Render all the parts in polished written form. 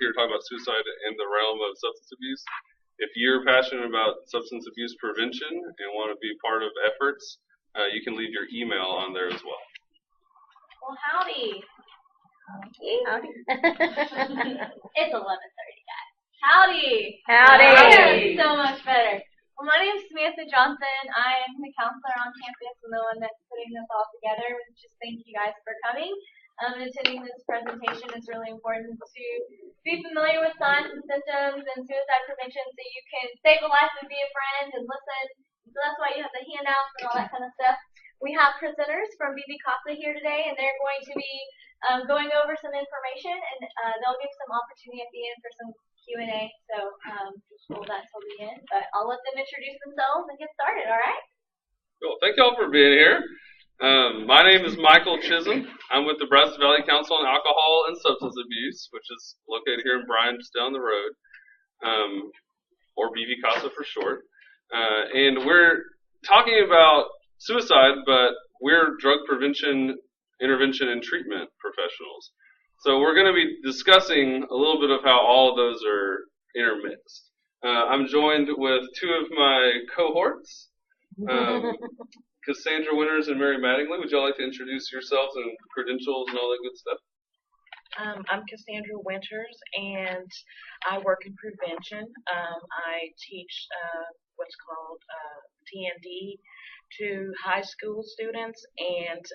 here to talk about suicide in the realm of substance abuse. If you're passionate about substance abuse prevention and want to be part of efforts, you can leave your email on there as well. Well, howdy. Howdy. It's 11:30, guys. Howdy. Howdy. So much better. Well, my name is Samantha Johnson. I am the counselor on campus and the one that's putting this all together. Just thank you guys for coming. And attending this presentation is really important to be familiar with signs and symptoms and suicide prevention so you can save a life and be a friend and listen. So that's why you have the handouts and all that kind of stuff. We have presenters from BB Casa here today, and they're going to be going over some information, and they'll give some opportunity at the end for some Q&A. So just hold that till the end. But I'll let them introduce themselves and get started, all right? Cool. Thank you all for being here. My name is Michael Chisholm. I'm with the Brazos Valley Council on Alcohol and Substance Abuse, which is located here in Bryan, just down the road, or BB Casa for short. And we're talking about suicide, but we're drug prevention, intervention, and treatment professionals. So we're going to be discussing a little bit of how all of those are intermixed. I'm joined with two of my cohorts, Cassandra Winters and Mary Mattingly. Would y'all like to introduce yourselves and credentials and all that good stuff? I'm Cassandra Winters, and I work in prevention. I teach what's called TND to high school students, and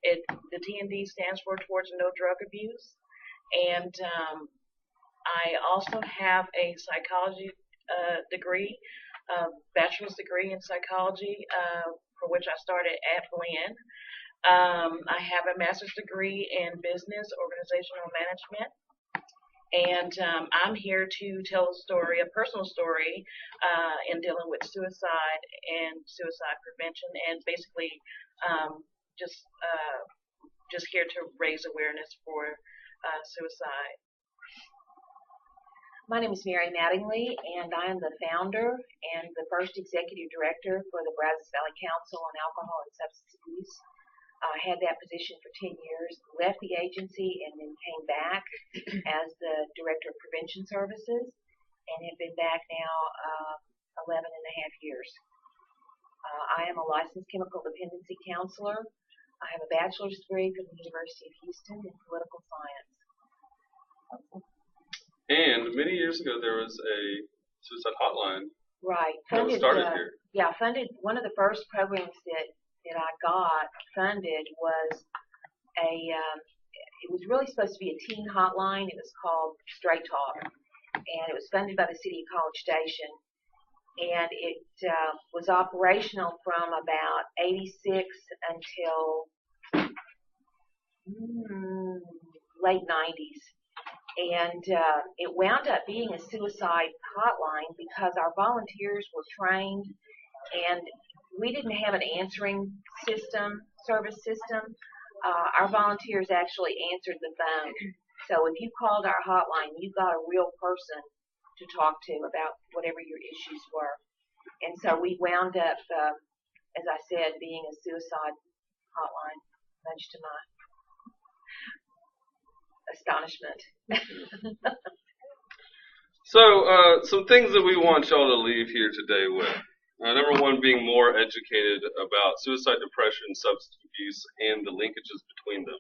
the TND stands for Towards No Drug Abuse. And I also have a psychology degree, bachelor's degree in psychology, for which I started at Glenn. I have a master's degree in business organizational management, and I'm here to tell a personal story in dealing with suicide and suicide prevention, and basically just here to raise awareness for suicide. My name is Mary Mattingly, and I am the founder and the first executive director for the Brazos Valley Council on Alcohol and Substance Abuse. I had that position for 10 years, left the agency, and then came back as the director of prevention services, and have been back now 11 and a half years. I am a licensed chemical dependency counselor. I have a bachelor's degree from the University of Houston in political science. And many years ago, there was a suicide hotline. Right. That was started here. Yeah, funded. One of the first programs that I got funded was it was really supposed to be a teen hotline. It was called Straight Talk, and it was funded by the city of College Station. And it was operational from about 86 until late 90s. And it wound up being a suicide hotline because our volunteers were trained, and we didn't have an answering service system. Our volunteers actually answered the phone. So if you called our hotline, you got a real person to talk to about whatever your issues were. And so we wound up, as I said, being a suicide hotline, much to my astonishment. So, some things that we want y'all to leave here today with. Number one, being more educated about suicide, depression, substance abuse, and the linkages between them.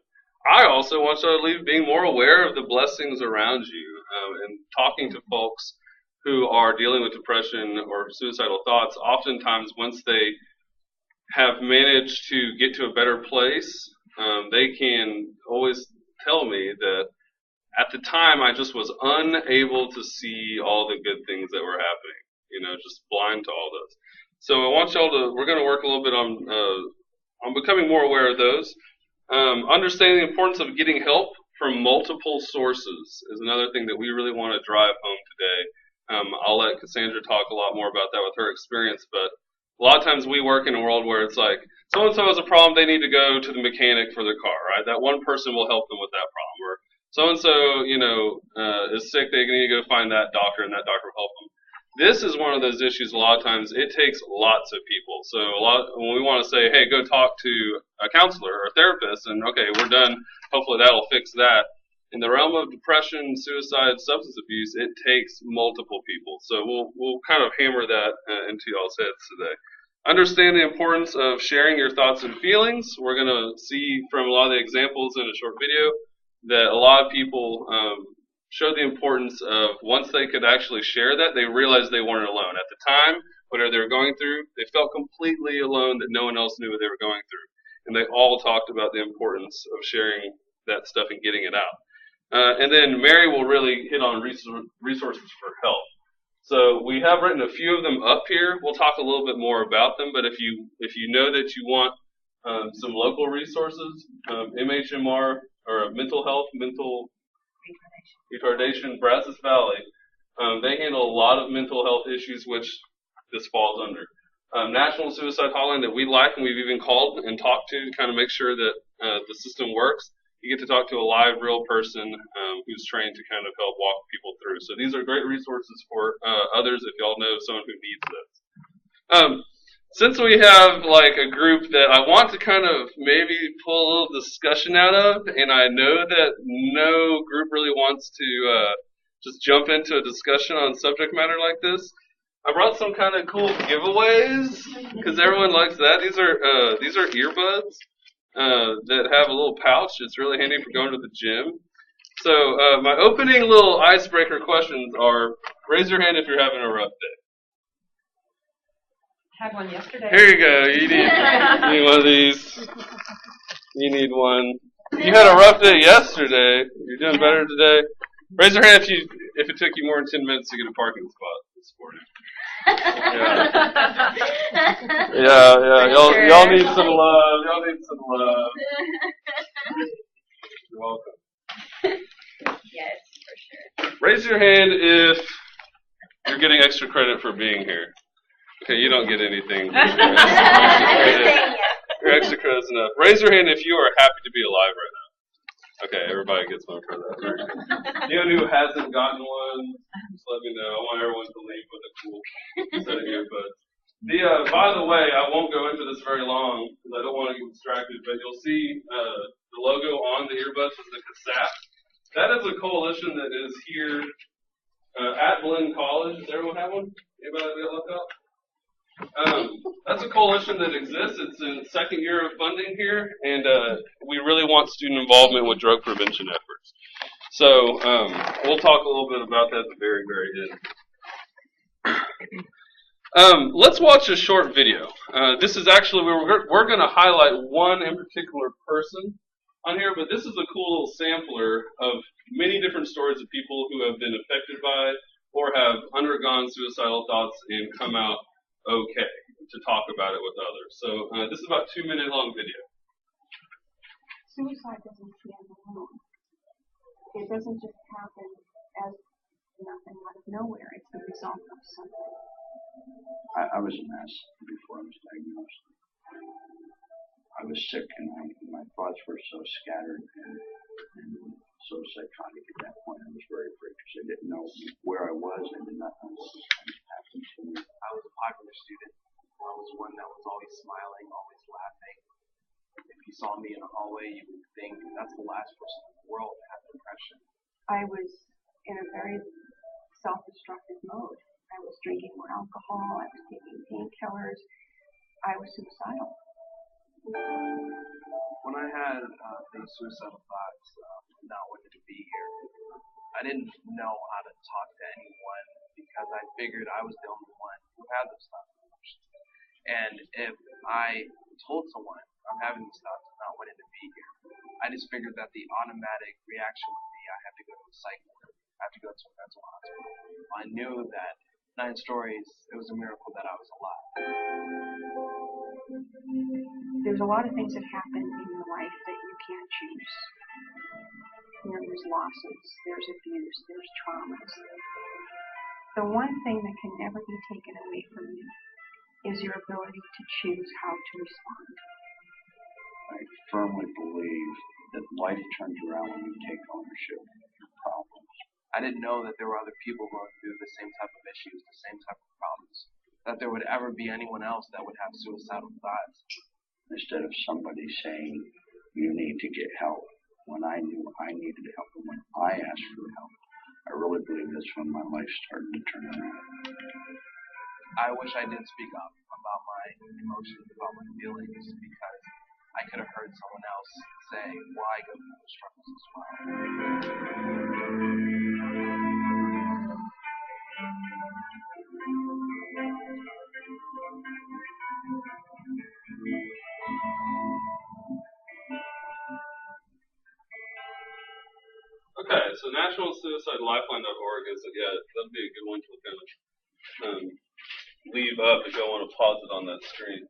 I also want y'all to leave being more aware of the blessings around you and talking to folks who are dealing with depression or suicidal thoughts. Oftentimes, once they have managed to get to a better place, they can always tell me that at the time I just was unable to see all the good things that were happening, just blind to all those. So I want y'all we're going to work a little bit on becoming more aware of those. Understanding the importance of getting help from multiple sources is another thing that we really want to drive home today. I'll let Cassandra talk a lot more about that with her experience, but a lot of times we work in a world where it's like, so-and-so has a problem, they need to go to the mechanic for their car, right? That one person will help them with that problem. Or so-and-so, is sick, they need to go find that doctor, and that doctor will help them. This is one of those issues a lot of times, it takes lots of people. So when we want to say, hey, go talk to a counselor or a therapist, and okay, we're done, hopefully that'll fix that. in the realm of depression, suicide, substance abuse, it takes multiple people. So we'll kind of hammer that into y'all's heads today. Understand the importance of sharing your thoughts and feelings. We're going to see from a lot of the examples in a short video that a lot of people show the importance of once they could actually share that, they realized they weren't alone. At the time, whatever they were going through, they felt completely alone that no one else knew what they were going through. And they all talked about the importance of sharing that stuff and getting it out. And then Mary will really hit on resources for help. So we have written a few of them up here. We'll talk a little bit more about them, but if you know that you want some local resources, MHMR, or mental health, mental retardation, Brazos Valley, they handle a lot of mental health issues, which this falls under. National Suicide Hotline that we like and we've even called and talked to kind of make sure that the system works. You get to talk to a live, real person who's trained to kind of help walk people through. So these are great resources for others if y'all know someone who needs this. Since we have like a group that I want to kind of maybe pull a little discussion out of, and I know that no group really wants to just jump into a discussion on subject matter like this, I brought some kind of cool giveaways because everyone likes that. These are earbuds. That have a little pouch. It's really handy for going to the gym. So my opening little icebreaker questions are, raise your hand if you're having a rough day. Had one yesterday. Here you go. You need one of these. You need one. You had a rough day yesterday. You're doing better today. Raise your hand if it took you more than 10 minutes to get a parking spot this morning. Yeah. Y'all need some love. Y'all need some love. You're welcome. Yes, for sure. Raise your hand if you're getting extra credit for being here. Okay, you don't get anything. Your extra credit's enough. Raise your hand if you are happy to be alive right now. Okay, everybody gets one for that. Right? Anyone who hasn't gotten one, just let me know. I want everyone to leave with a cool set of earbuds. By the way, I won't go into this very long because I don't want to get distracted, but you'll see the logo on the earbuds is the CASAP. That is a coalition that is here at Blinn College. Does everyone have one? Anybody get looked up? That's a coalition that exists. It's in second year of funding here, and we really want student involvement with drug prevention efforts. So we'll talk a little bit about that at the very, very end. Let's watch a short video. This is actually, we're going to highlight one in particular person on here, but this is a cool little sampler of many different stories of people who have been affected by or have undergone suicidal thoughts and come out okay to talk about it with others. So this is about a 2-minute long video. Suicide doesn't stand alone. It doesn't just happen as nothing out of nowhere. It's the result of something. I was a mess before I was diagnosed. I was sick and my thoughts were so scattered and so psychotic at that point. I was very afraid because I didn't know where I was. I did not know what was going to happen to me. I was a popular student. I was one that was always smiling, always laughing. If you saw me in a hallway, you would think that's the last person in the world to have depression. I was in a very self-destructive mode. I was drinking more alcohol. I was taking painkillers. I was suicidal. When I had those suicidal thoughts, not wanting to be here, I didn't know how to talk to anyone because I figured I was the only one who had those thoughts and emotions. And if I told someone I'm having these thoughts and not wanting to be here, I just figured that the automatic reaction would be I have to go to a psych ward. I have to go to a mental hospital. I knew that 9 stories, it was a miracle that I was alive. There's a lot of things that happen in your life that you can't choose. There's losses, there's abuse, there's traumas. The one thing that can never be taken away from you is your ability to choose how to respond. I firmly believe that life turns around when you take ownership of your problems. I didn't know that there were other people going through the same type of issues, the same type of problems, that there would ever be anyone else that would have suicidal thoughts. Instead of somebody saying you need to get help, when I knew I needed help and when I asked for help. I really believe that's when my life started to turn around. I wish I did speak up about my emotions, about my feelings, because I could have heard someone else say, well, I go through those struggles as well. Okay, so nationalsuicidelifeline.org is, that'd be a good one to kind of leave up if y'all want to pause it on that screen.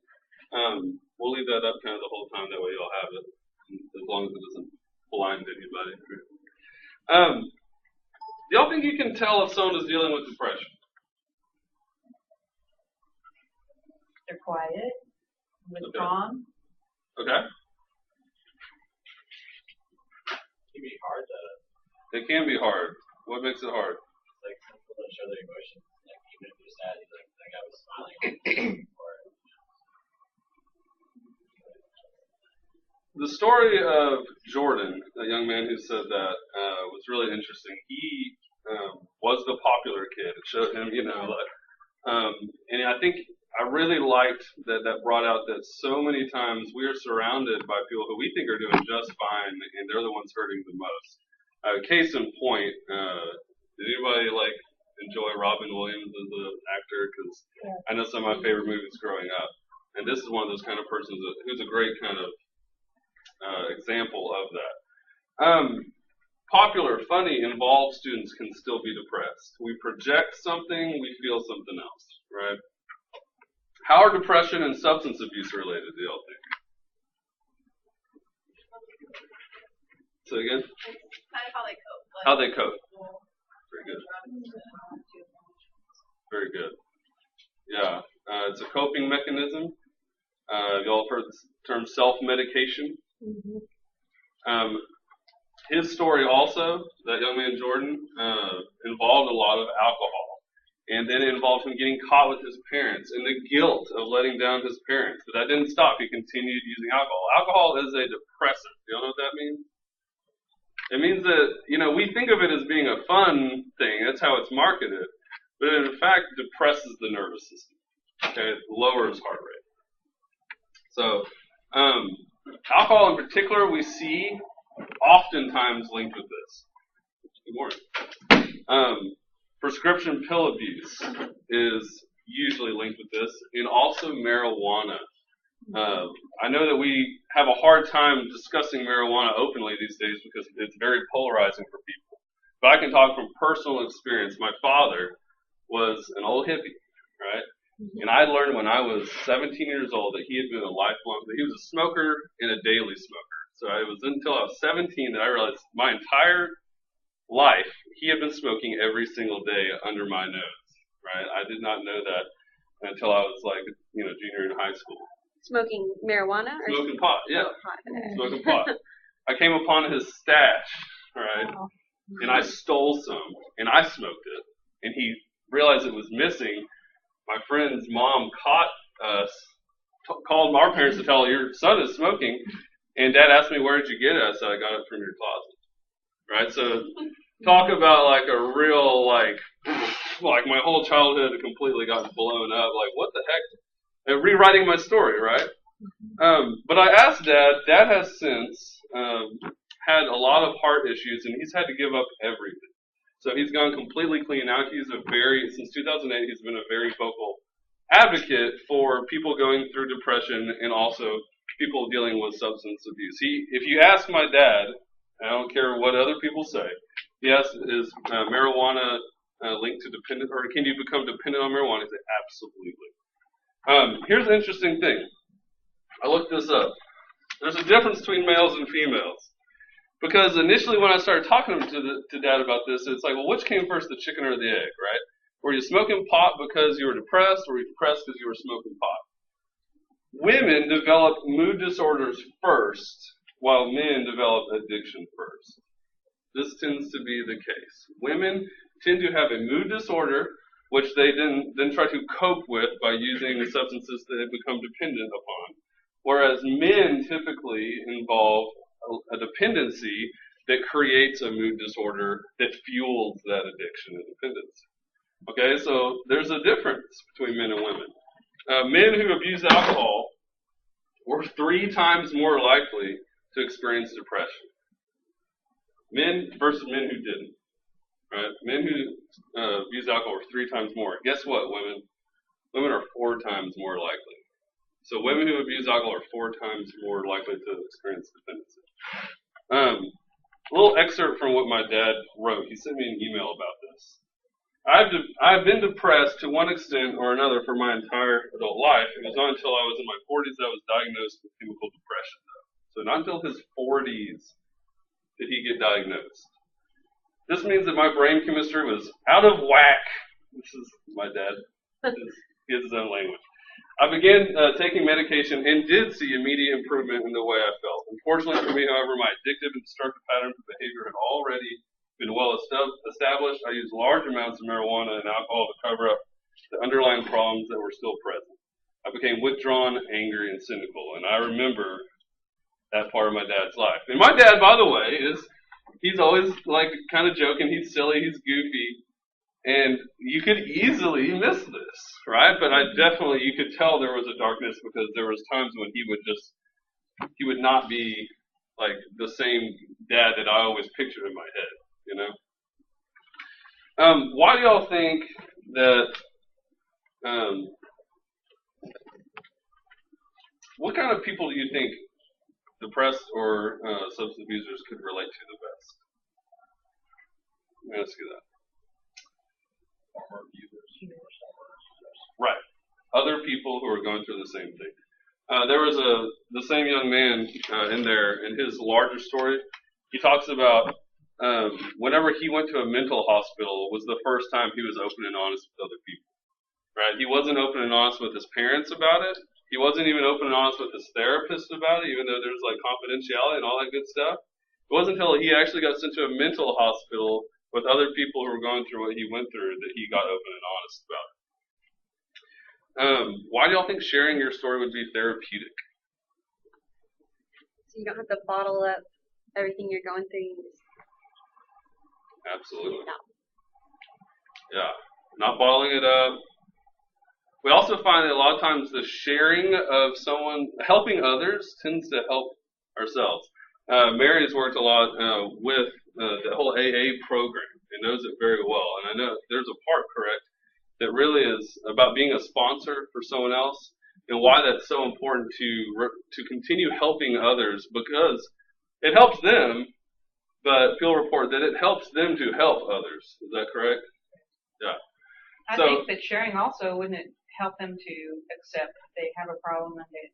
We'll leave that up kind of the whole time, that way you'll have it, as long as it doesn't blind anybody. Do y'all think you can tell if someone is dealing with depression? They're quiet, withdrawn. Okay. It can be hard to, It can be hard. What makes it hard? like, some people don't show their emotions. Like, even if they're sad, you like, that guy was smiling. Or, The story of Jordan, a young man who said that, was really interesting. He was the popular kid. It showed him, and I think I really liked that brought out that so many times we are surrounded by people who we think are doing just fine, and they're the ones hurting the most. Case in point, did anybody enjoy Robin Williams as an actor? Because I know some of my favorite movies growing up, and this is one of those kind of persons who's a great kind of example of that. Popular, funny, involved students can still be depressed. We project something, we feel something else, right? How are depression and substance abuse related, do y'all think? Say again? Kind of how they cope. How they cope. Very good. Very good. Yeah. It's a coping mechanism. Y'all have heard the term self-medication. His story also, that young man Jordan, involved a lot of alcohol. And then it involved him getting caught with his parents and the guilt of letting down his parents. But that didn't stop. He continued using alcohol. Alcohol is a depressant. Do you know what that means? It means that, we think of it as being a fun thing. That's how it's marketed. But it, in fact, depresses the nervous system. Okay? It lowers heart rate. So, alcohol in particular, we see oftentimes linked with this. Good morning. Prescription pill abuse is usually linked with this, and also marijuana. I know that we have a hard time discussing marijuana openly these days because it's very polarizing for people. But I can talk from personal experience. My father was an old hippie, right? And I learned when I was 17 years old that he had been he was a smoker and a daily smoker. So it was until I was 17 that I realized my entire life he had been smoking every single day under my nose, right? I did not know that until I was junior in high school. Smoking marijuana? Smoking pot, yeah. Pot. Smoking pot. I came upon his stash, right? And I stole some, and I smoked it. And he realized it was missing. My friend's mom caught us, called our parents to tell your son is smoking. And Dad asked me, where did you get it? I said, I got it from your closet. Right? So talk about a real, my whole childhood had completely gotten blown up. What the heck? And rewriting my story, right? But I asked Dad. Dad has since had a lot of heart issues, and he's had to give up everything. So he's gone completely clean now. Since 2008, he's been a very vocal advocate for people going through depression and also people dealing with substance abuse. If you ask my dad, I don't care what other people say, he asks, is marijuana linked to dependent, or can you become dependent on marijuana? He said, absolutely. Here's an interesting thing. I looked this up. There's a difference between males and females. Because initially when I started talking to Dad about this, it's well, which came first, the chicken or the egg, right? Were you smoking pot because you were depressed, or were you depressed because you were smoking pot? Women develop mood disorders first, while men develop addiction first. This tends to be the case. Women tend to have a mood disorder, which they then try to cope with by using substances that they become dependent upon. Whereas men typically involve a dependency that creates a mood disorder that fuels that addiction and dependency. Okay, so there's a difference between men and women. Men who abuse alcohol were 3 times more likely to experience depression. Men versus men who didn't. Right? Men who abuse alcohol were 3 times more. Guess what, women? Women are 4 times more likely. So women who abuse alcohol are 4 times more likely to experience dependency. A little excerpt from what my dad wrote. He sent me an email about this. I've been depressed to one extent or another for my entire adult life. It was not until I was in my 40s that I was diagnosed with chemical depression, though. So not until his 40s did he get diagnosed. This means that my brain chemistry was out of whack. This is my dad. He has his own language. I began taking medication and did see immediate improvement in the way I felt. Unfortunately for me, however, my addictive and destructive patterns of behavior had already been well established. I used large amounts of marijuana and alcohol to cover up the underlying problems that were still present. I became withdrawn, angry, and cynical, and I remember that part of my dad's life. And my dad, by the way, he's always like kind of joking. He's silly. He's goofy. And you could easily miss this, right? But you could tell there was a darkness because there was times when he would not be like the same dad that I always pictured in my head, you know? Why do y'all think that, what kind of people do you think depressed or substance abusers could relate to the best? Let me ask you that. Right. Other people who are going through the same thing. There was the same young man in there, in his larger story, he talks about whenever he went to a mental hospital was the first time he was open and honest with other people. Right? He wasn't open and honest with his parents about it. He wasn't even open and honest with his therapist about it, even though there's like confidentiality and all that good stuff. It wasn't until he actually got sent to a mental hospital with other people who were going through what he went through that he got open and honest about it. Why do y'all think sharing your story would be therapeutic? So you don't have to bottle up everything you're going through. You just Absolutely. No. Yeah. Not bottling it up. We also find that a lot of times the sharing of someone, helping others, tends to help ourselves. Mary has worked a lot with the whole AA program and knows it very well. And I know there's a part, correct, that really is about being a sponsor for someone else and why that's so important to continue helping others, because it helps them, but Phil reported that it helps them to help others. Is that correct? Yeah. I think that sharing also, wouldn't it help them to accept that they have a problem and that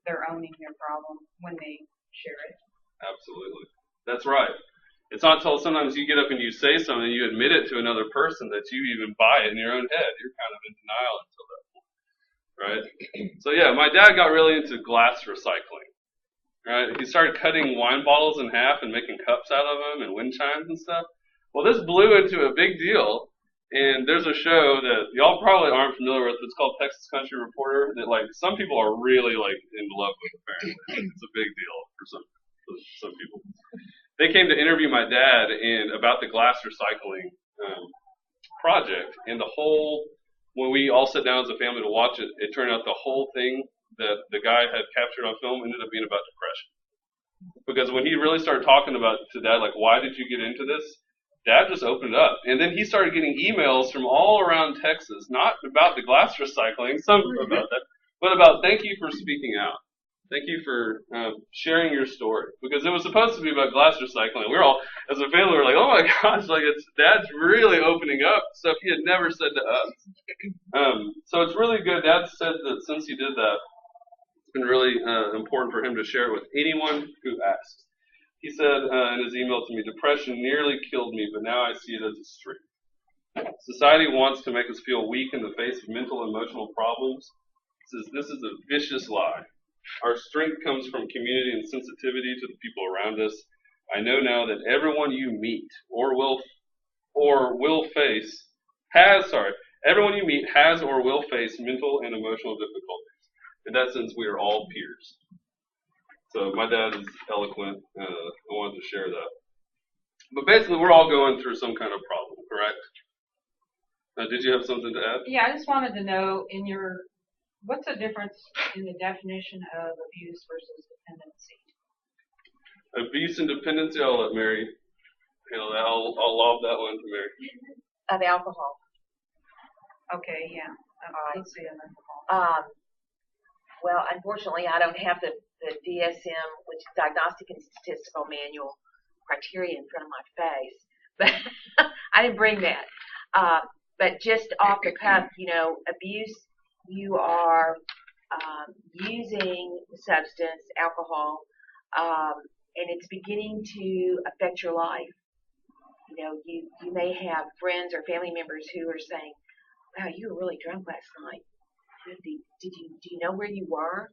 they're owning their problem when they share it? Absolutely. That's right. It's not until sometimes you get up and you say something, you admit it to another person, that you even buy it in your own head. You're kind of in denial until that point, right? So yeah, my dad got really into glass recycling, right? He started cutting wine bottles in half and making cups out of them and wind chimes and stuff. Well, this blew into a big deal, and there's a show that y'all probably aren't familiar with. It's called Texas Country Reporter, that like some people are really like in love with, apparently. It's a big deal for some people. They came to interview my dad about the glass recycling project, and when we all sat down as a family to watch it, it turned out the whole thing that the guy had captured on film ended up being about depression. Because when he really started talking to Dad, like, why did you get into this? Dad just opened up. And then he started getting emails from all around Texas, not about the glass recycling, some about that, but about thank you for speaking out. Thank you for sharing your story. Because it was supposed to be about glass recycling. We were all, as a family, we're like, oh my gosh, like Dad's really opening up stuff he had never said to us. So it's really good. Dad said that since he did that, it's been really important for him to share it with anyone who asks. He said in his email to me, depression nearly killed me, but now I see it as a strength. Society wants to make us feel weak in the face of mental and emotional problems. He says this is a vicious lie. Our strength comes from community and sensitivity to the people around us. I know now that everyone you meet everyone you meet has or will face mental and emotional difficulties. In that sense, we are all peers. So my dad is eloquent. I wanted to share that. But basically, we're all going through some kind of problem, correct? Did you have something to add? Yeah, I just wanted to know what's the difference in the definition of abuse versus dependency? Abuse and dependency, I'll let Mary handle that. I'll lob that one to Mary. Of alcohol. Okay, yeah. Alright. Let's see alcohol. Well, unfortunately, I don't have the DSM, which is Diagnostic and Statistical Manual criteria in front of my face, but I didn't bring that. But just off the cuff, abuse, you are using the substance, alcohol, and it's beginning to affect your life. You may have friends or family members who are saying, "Wow, you were really drunk last night. Do you know where you were?"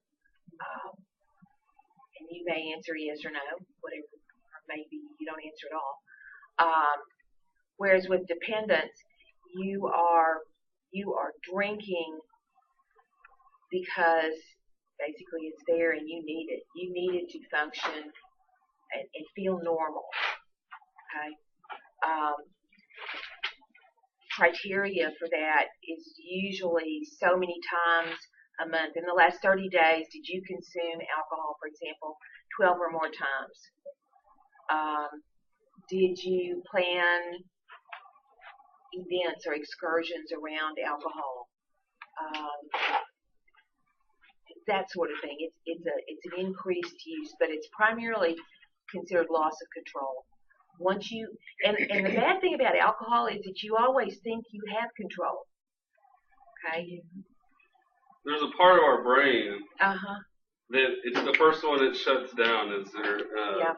And you may answer yes or no, whatever, or maybe you don't answer at all. Whereas with dependence, you are drinking because basically it's there and you need it. You need it to function and feel normal. Okay. Criteria for that is usually so many times a month. In the last 30 days, did you consume alcohol, for example, 12 or more times? Did you plan events or excursions around alcohol? That sort of thing. It's an increased use, but it's primarily considered loss of control. Once you and the bad thing about alcohol is that you always think you have control. Okay. There's a part of our brain Uh-huh. that it's the first one that shuts down is their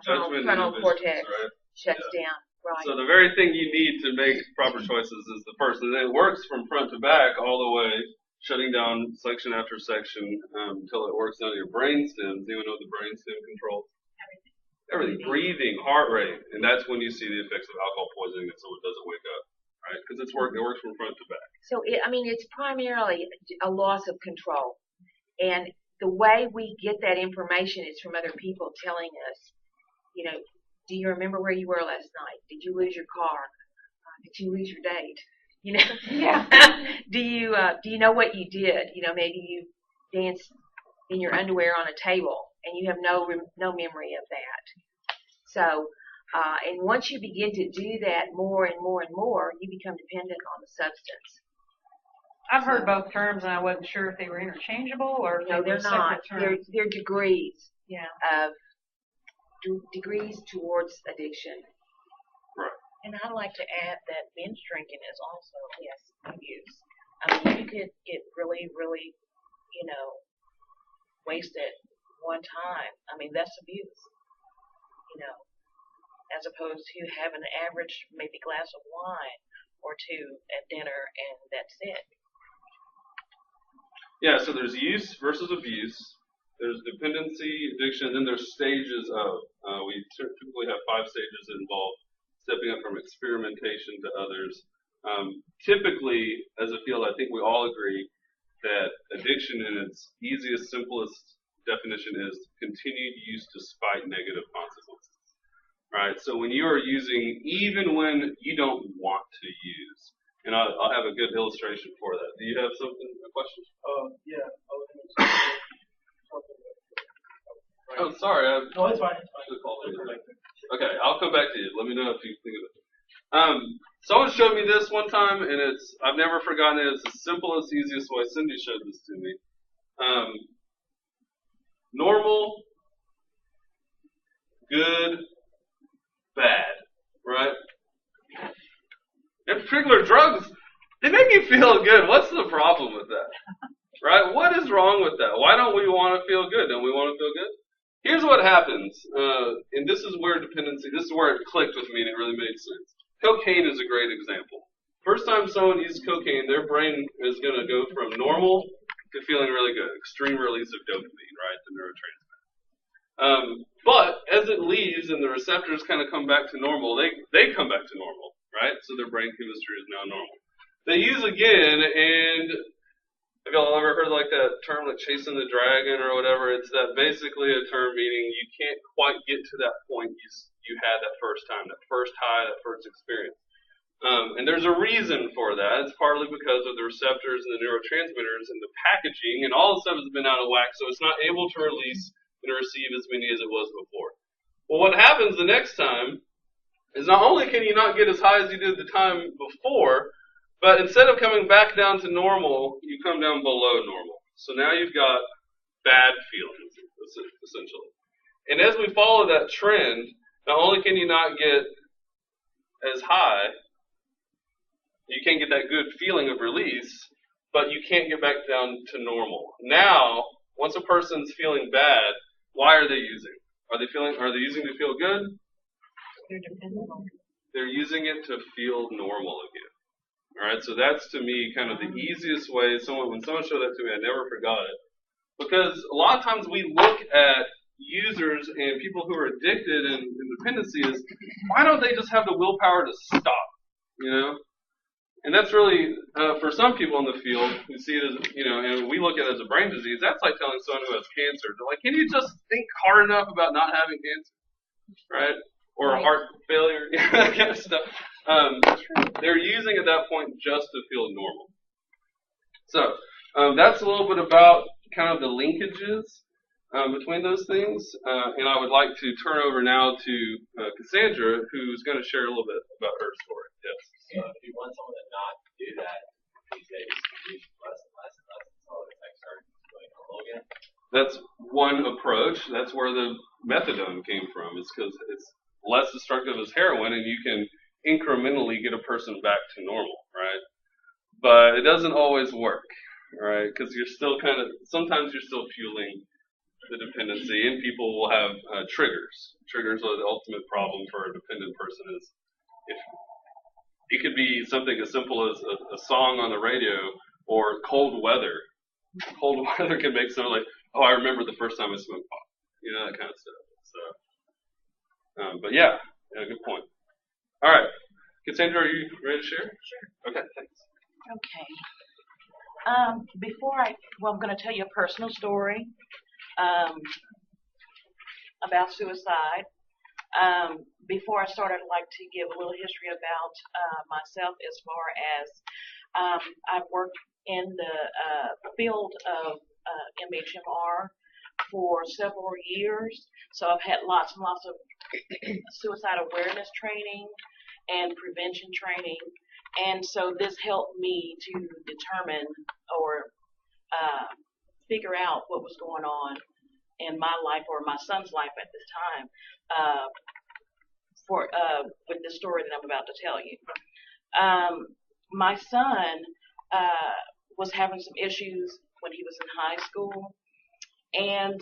judgment frontal inhibitions, cortex right? shuts down. Right. So the very thing you need to make proper choices is the first, and then it works from front to back all the way, shutting down section after section until it works down to your brain stems. Even though the brain stem controls everything, breathing, heart rate, and that's when you see the effects of alcohol poisoning, and so it doesn't wake up, right? Because it works from front to back. So it's primarily a loss of control, and the way we get that information is from other people telling us, do you remember where you were last night? Did you lose your car? Did you lose your date? Yeah. Do you know what you did? Maybe you danced in your underwear on a table and you have no memory of that. So, and once you begin to do that more and more and more, you become dependent on the substance. I've heard both terms, and I wasn't sure if they were interchangeable or if No, they were they're not. separate terms. They're degrees. Yeah. Of degrees towards addiction. Right. And I'd like to add that binge drinking is also abuse. I mean, you could get really, really, wasted one time. I mean, that's abuse. As opposed to having an average maybe glass of wine or two at dinner and that's it. Yeah, so there's use versus abuse. There's dependency, addiction, and then there's stages of. We typically have 5 stages involved, stepping up from experimentation to others. Typically, as a field, I think we all agree that addiction in its easiest, simplest definition is continued use despite negative consequences. Right? So when you are using, even when you don't want to use, and I'll have a good illustration for that. Do you have something, a question? Yeah. Oh, sorry. No, it's fine. It's fine. Okay, I'll come back to you. Let me know if you think of it. Someone showed me this one time, and I've never forgotten it. It's the simplest, easiest way. Cindy showed this to me. Normal, good, bad, right? In particular, drugs, they make you feel good. What's the problem with that? Right? What is wrong with that? Why don't we want to feel good? Don't we want to feel good? Here's what happens, and this is where dependency, this is where it clicked with me and it really made sense. Cocaine is a great example. First time someone uses cocaine, their brain is going to go from normal to feeling really good. Extreme release of dopamine, right, the neurotransmitter. But as it leaves and the receptors kind of come back to normal, they come back to normal, right? So their brain chemistry is now normal. They use again, and Have y'all ever heard like that term like chasing the dragon or whatever? It's that basically a term meaning you can't quite get to that point you had that first time, that first high, that first experience. And there's a reason for that. It's partly because of the receptors and the neurotransmitters and the packaging and all the stuff has been out of whack, so it's not able to release and receive as many as it was before. Well, what happens the next time is not only can you not get as high as you did the time before, but instead of coming back down to normal, you come down below normal. So now you've got bad feelings, essentially. And as we follow that trend, not only can you not get as high, you can't get that good feeling of release, but you can't get back down to normal. Now, once a person's feeling bad, why are they using? Are they using to feel good? They're dependent on it. They're using it to feel normal again. All right, so that's to me kind of the easiest way. When someone showed that to me, I never forgot it. Because a lot of times we look at users and people who are addicted and dependency as, why don't they just have the willpower to stop? You know? And that's really, for some people in the field who see it as, and we look at it as a brain disease, that's like telling someone who has cancer, they're like, can you just think hard enough about not having cancer? Right? Or Right. heart failure, that kind of stuff. They're using at that point just to feel normal. So that's a little bit about kind of the linkages between those things. And I would like to turn over now to Cassandra, who's going to share a little bit about her story. Yes. So if you want someone to not do that these days, use less and less and less until it's like start going normal again. That's one approach. That's where the methadone came from. It's because it's less destructive as heroin, and you can incrementally get a person back to normal, right? But it doesn't always work, right? Because you're still sometimes you're still fueling the dependency, and people will have triggers. Triggers are the ultimate problem for a dependent person. Is if it could be something as simple as a song on the radio or cold weather. Cold weather can make someone like, oh, I remember the first time I smoked pot. That kind of stuff. So, but yeah, good point. All right. Cassandra, are you ready to share? Sure. Okay, thanks. Okay. I'm going to tell you a personal story about suicide. Before I start, I'd like to give a little history about myself as far as I've worked in the field of MHMR for several years. So I've had lots and lots of suicide awareness training and prevention training. And so this helped me to determine or figure out what was going on in my life or my son's life at this time with the story that I'm about to tell you. My son was having some issues when he was in high school, and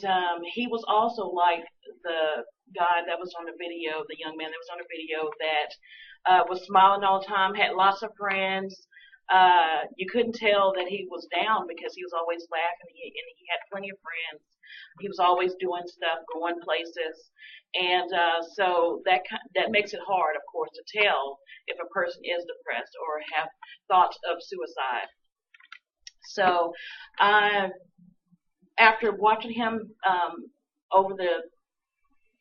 he was also like the guy that was on the video, the young man that was on the video that was smiling all the time, had lots of friends. You couldn't tell that he was down because he was always laughing, and he had plenty of friends. He was always doing stuff, going places, and so that makes it hard, of course, to tell if a person is depressed or have thoughts of suicide. So after watching him over the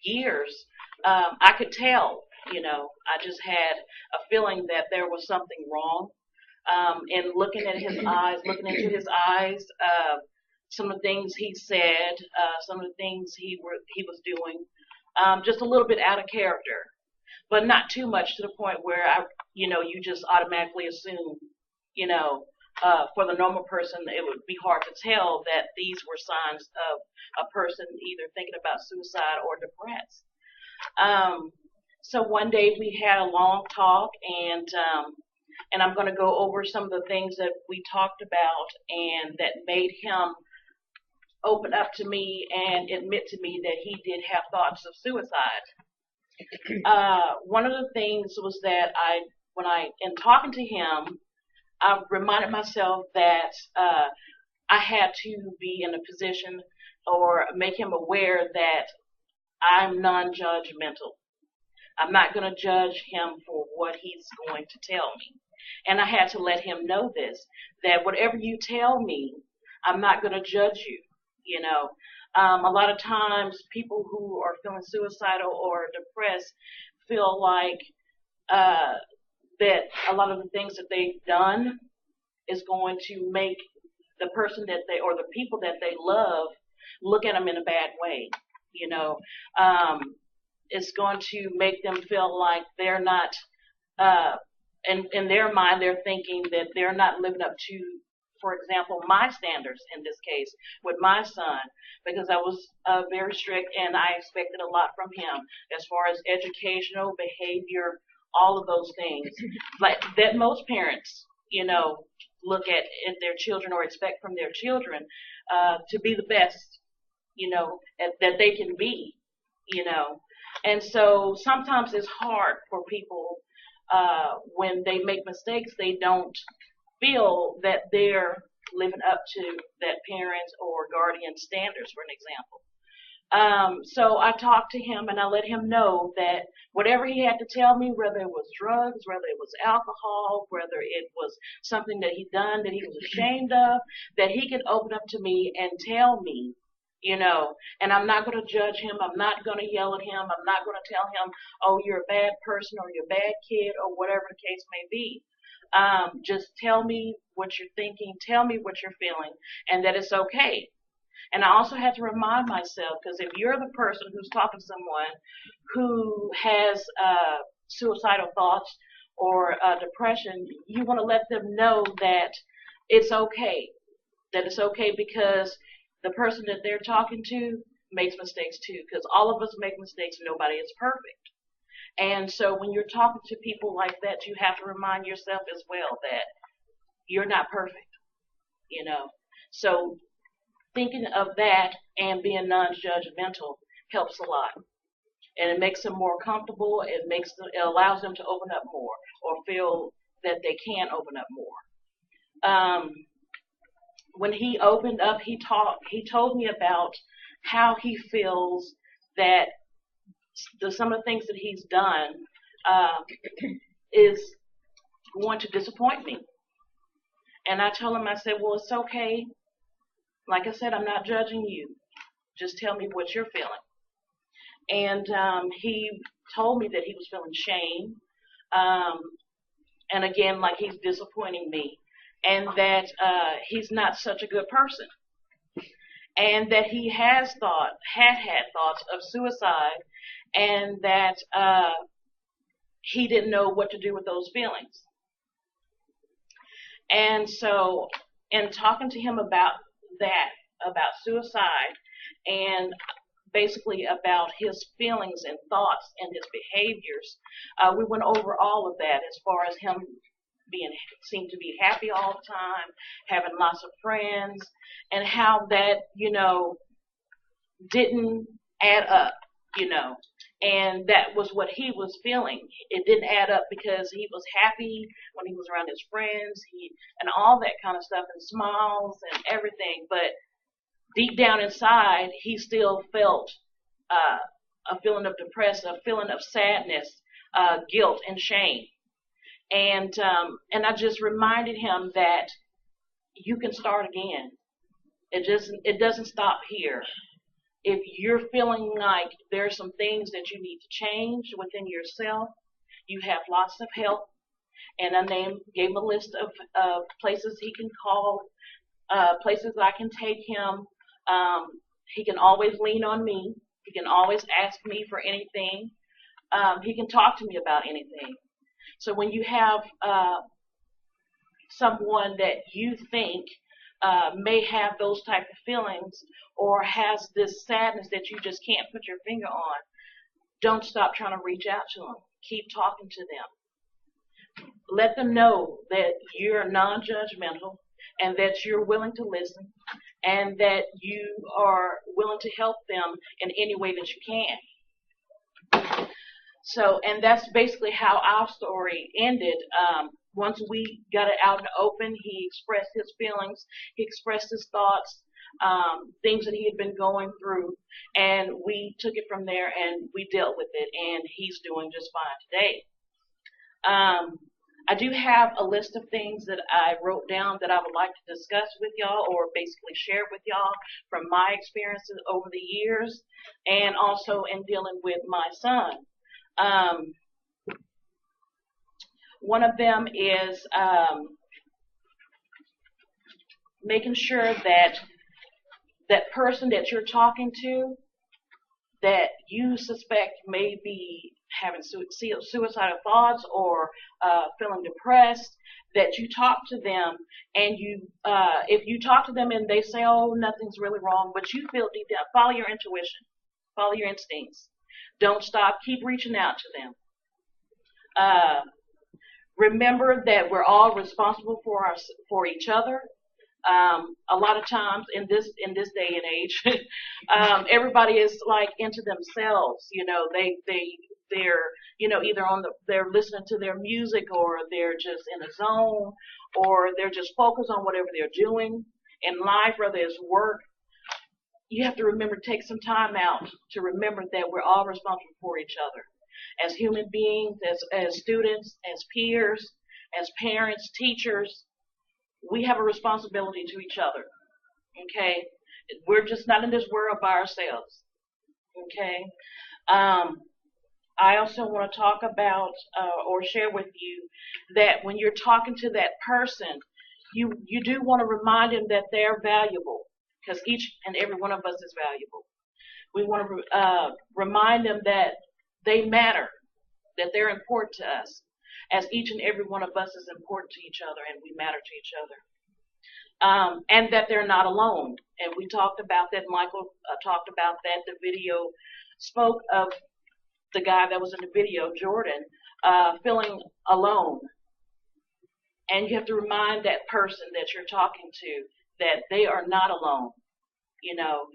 years, I could tell, I just had a feeling that there was something wrong. And looking at his eyes, looking into his eyes, some of the things he said, some of the things he was doing, just a little bit out of character, but not too much to the point where you just automatically assume, for the normal person, it would be hard to tell that these were signs of a person either thinking about suicide or depressed. So one day we had a long talk, and I'm going to go over some of the things that we talked about and that made him open up to me and admit to me that he did have thoughts of suicide. One of the things was that in talking to him, I reminded myself that I had to be in a position or make him aware that I'm non-judgmental. I'm not going to judge him for what he's going to tell me. And I had to let him know this, that whatever you tell me, I'm not going to judge you, you know. A lot of times people who are feeling suicidal or depressed feel like that a lot of the things that they've done is going to make the person that they or the people that they love look at them in a bad way. You know, it's going to make them feel like they're not. In their mind, they're thinking that they're not living up to, for example, my standards in this case with my son, because I was very strict and I expected a lot from him as far as educational behavior, all of those things, like that most parents, you know, look at their children or expect from their children to be the best, you know, that they can be, you know. And so sometimes it's hard for people when they make mistakes, they don't feel that they're living up to that parents or guardian standards, for an example. So I talked to him and I let him know that whatever he had to tell me, whether it was drugs, whether it was alcohol, whether it was something that he'd done that he was ashamed of, that he could open up to me and tell me, you know, and I'm not going to judge him. I'm not going to yell at him. I'm not going to tell him, oh, you're a bad person or you're a bad kid or whatever the case may be. Just tell me what you're thinking, tell me what you're feeling, and that it's okay. And I also have to remind myself, because if you're the person who's talking to someone who has suicidal thoughts or depression, you want to let them know that it's okay. That it's okay because the person that they're talking to makes mistakes too, because all of us make mistakes. Nobody is perfect. And so when you're talking to people like that, you have to remind yourself as well that you're not perfect, you know. So thinking of that and being non-judgmental helps a lot. And it makes them more comfortable. It allows them to open up more or feel that they can open up more. When he opened up, he told me about how he feels that some of the things that he's done is going to disappoint me. And I told him, I said, well, it's okay. Like I said, I'm not judging you. Just tell me what you're feeling. And he told me that he was feeling shame. And again, like he's disappointing me. And that he's not such a good person. And that he had thoughts of suicide, and that he didn't know what to do with those feelings. And so in talking to him about that, about suicide, and basically about his feelings and thoughts and his behaviors, we went over all of that as far as him seemed to be happy all the time, having lots of friends, and how that, you know, didn't add up, you know. And that was what he was feeling. It didn't add up because he was happy when he was around his friends, and all that kind of stuff, and smiles and everything. But deep down inside, he still felt a feeling of depression, a feeling of sadness, guilt, and shame. And I just reminded him that you can start again. It doesn't stop here. If you're feeling like there's some things that you need to change within yourself, you have lots of help. And I gave him a list of places he can call, places I can take him. He can always lean on me. He can always ask me for anything. He can talk to me about anything. So when you have someone that you think may have those type of feelings or has this sadness that you just can't put your finger on, don't stop trying to reach out to them. Keep talking to them. Let them know that you're non-judgmental and that you're willing to listen and that you are willing to help them in any way that you can. So, and that's basically how our story ended. Once we got it out in the open, he expressed his feelings, he expressed his thoughts, things that he had been going through, and we took it from there and we dealt with it, and he's doing just fine today. I do have a list of things that I wrote down that I would like to discuss with y'all, or basically share with y'all from my experiences over the years, and also in dealing with my son. One of them is making sure that that person that you're talking to, that you suspect may be having suicidal thoughts or feeling depressed, that you talk to them, and if you talk to them and they say, oh, nothing's really wrong, but you feel deep down, follow your intuition, follow your instincts. Don't stop, keep reaching out to them. Remember that we're all responsible for each other. A lot of times in this day and age, everybody is like into themselves. You know, they're either they're listening to their music, or they're just in a zone, or they're just focused on whatever they're doing in life, whether it's work. You have to remember to take some time out to remember that we're all responsible for each other. As human beings, as students, as peers, as parents, teachers, we have a responsibility to each other. Okay? We're just not in this world by ourselves. Okay? I also want to talk about or share with you that when you're talking to that person, you do want to remind them that they're valuable, because each and every one of us is valuable. We want to remind them that they matter, that they're important to us, as each and every one of us is important to each other, and we matter to each other. And that they're not alone. And we talked about that. Michael talked about that. The video spoke of the guy that was in the video, Jordan, feeling alone. And you have to remind that person that you're talking to that they are not alone. You know,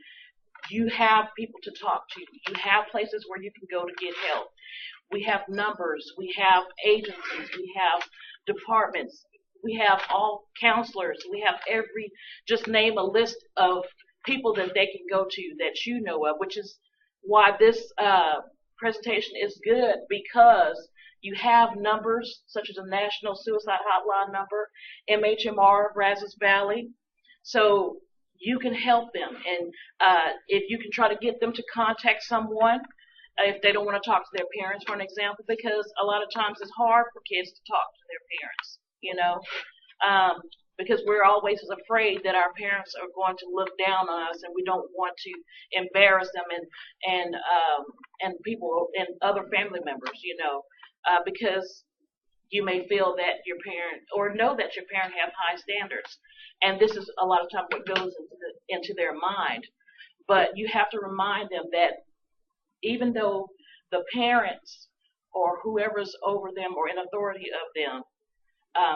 you have people to talk to. You have places where you can go to get help. We have numbers. We have agencies. We have departments. We have all counselors. We have just name a list of people that they can go to that you know of, which is why this presentation is good, because you have numbers such as the National Suicide Hotline number, MHMR, Brazos Valley, so you can help them. And if you can try to get them to contact someone, if they don't want to talk to their parents, for an example, because a lot of times it's hard for kids to talk to their parents, you know, because we're always afraid that our parents are going to look down on us, and we don't want to embarrass them and people and other family members, you know, because you may feel that your parent, or know that your parent have high standards, and this is a lot of times what goes into their mind. But you have to remind them that even though the parents or whoever's over them or in authority of them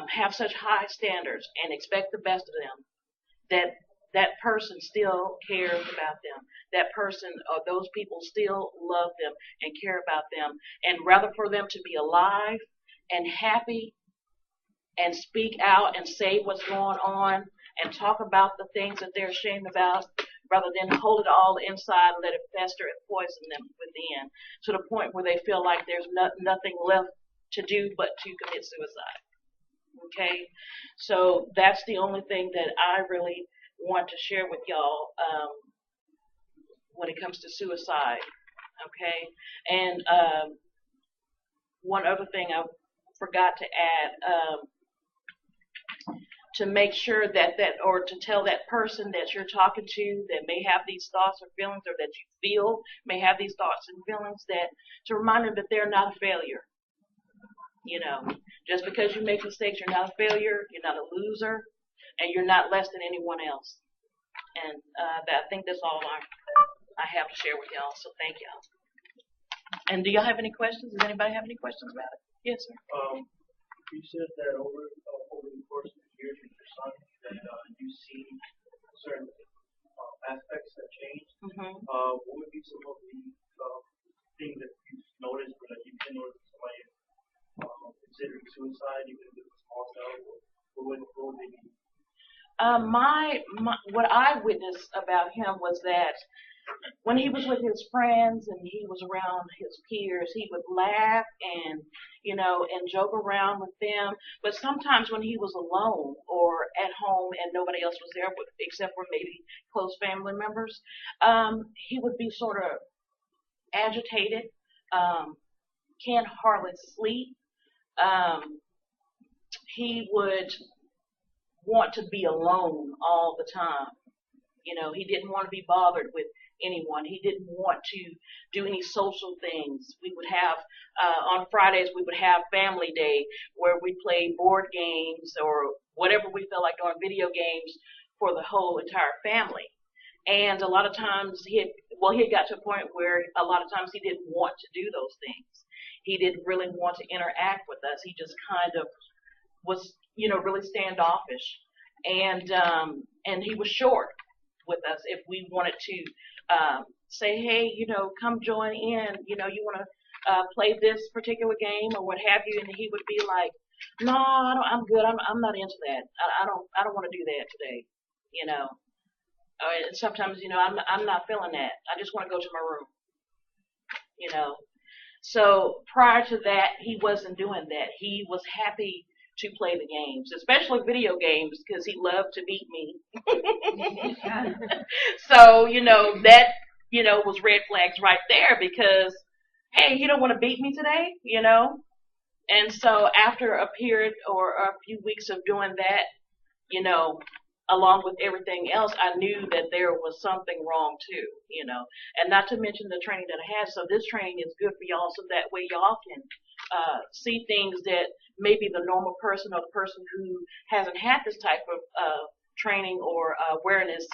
have such high standards and expect the best of them, that person still cares about them. That person or those people still love them and care about them. And rather for them to be alive and happy and speak out and say what's going on and talk about the things that they're ashamed about, rather than hold it all inside and let it fester and poison them within, to the point where they feel like there's nothing left to do but to commit suicide. Okay? So that's the only thing that I really want to share with y'all when it comes to suicide. Okay? And one other thing I forgot to add, to make sure or to tell that person that you're talking to that may have these thoughts or feelings, or that you feel may have these thoughts and feelings, to remind them that they're not a failure. You know, just because you make mistakes, you're not a failure, you're not a loser, and you're not less than anyone else. And I think that's all I have to share with y'all, so thank y'all. And do y'all have any questions? Does anybody have any questions about it? Yes, sir. You said that over the course of the years with your son, that you see certain aspects that changed. Mm-hmm. What would be some of the things that you've noticed, or that you can notice somebody considering suicide, even if it's a small cell? What would they be? What I witnessed about him was that when he was with his friends and he was around his peers, he would laugh and, and joke around with them. But sometimes when he was alone or at home and nobody else was there except for maybe close family members, he would be sort of agitated, can't hardly sleep. He would want to be alone all the time. He didn't want to be bothered with anyone. He didn't want to do any social things. We would have, on Fridays, we would have family day where we played board games or whatever we felt like doing, video games for the whole entire family. And a lot of times he had got to a point where a lot of times he didn't want to do those things. He didn't really want to interact with us. He just kind of was, really standoffish. And he was short with us if we wanted to say, hey, come join in, you want to play this particular game or what have you, and he would be like, no, I'm good. I'm not into that. I don't want to do that today, And sometimes, I'm not feeling that. I just want to go to my room, So prior to that, he wasn't doing that. He was happy to play the games, especially video games, because he loved to beat me. So, that, was red flags right there because, hey, you don't want to beat me today, And so after a period or a few weeks of doing that, along with everything else, I knew that there was something wrong too, and not to mention the training that I had. So this training is good for y'all so that way y'all can see things that maybe the normal person or the person who hasn't had this type of training or awareness,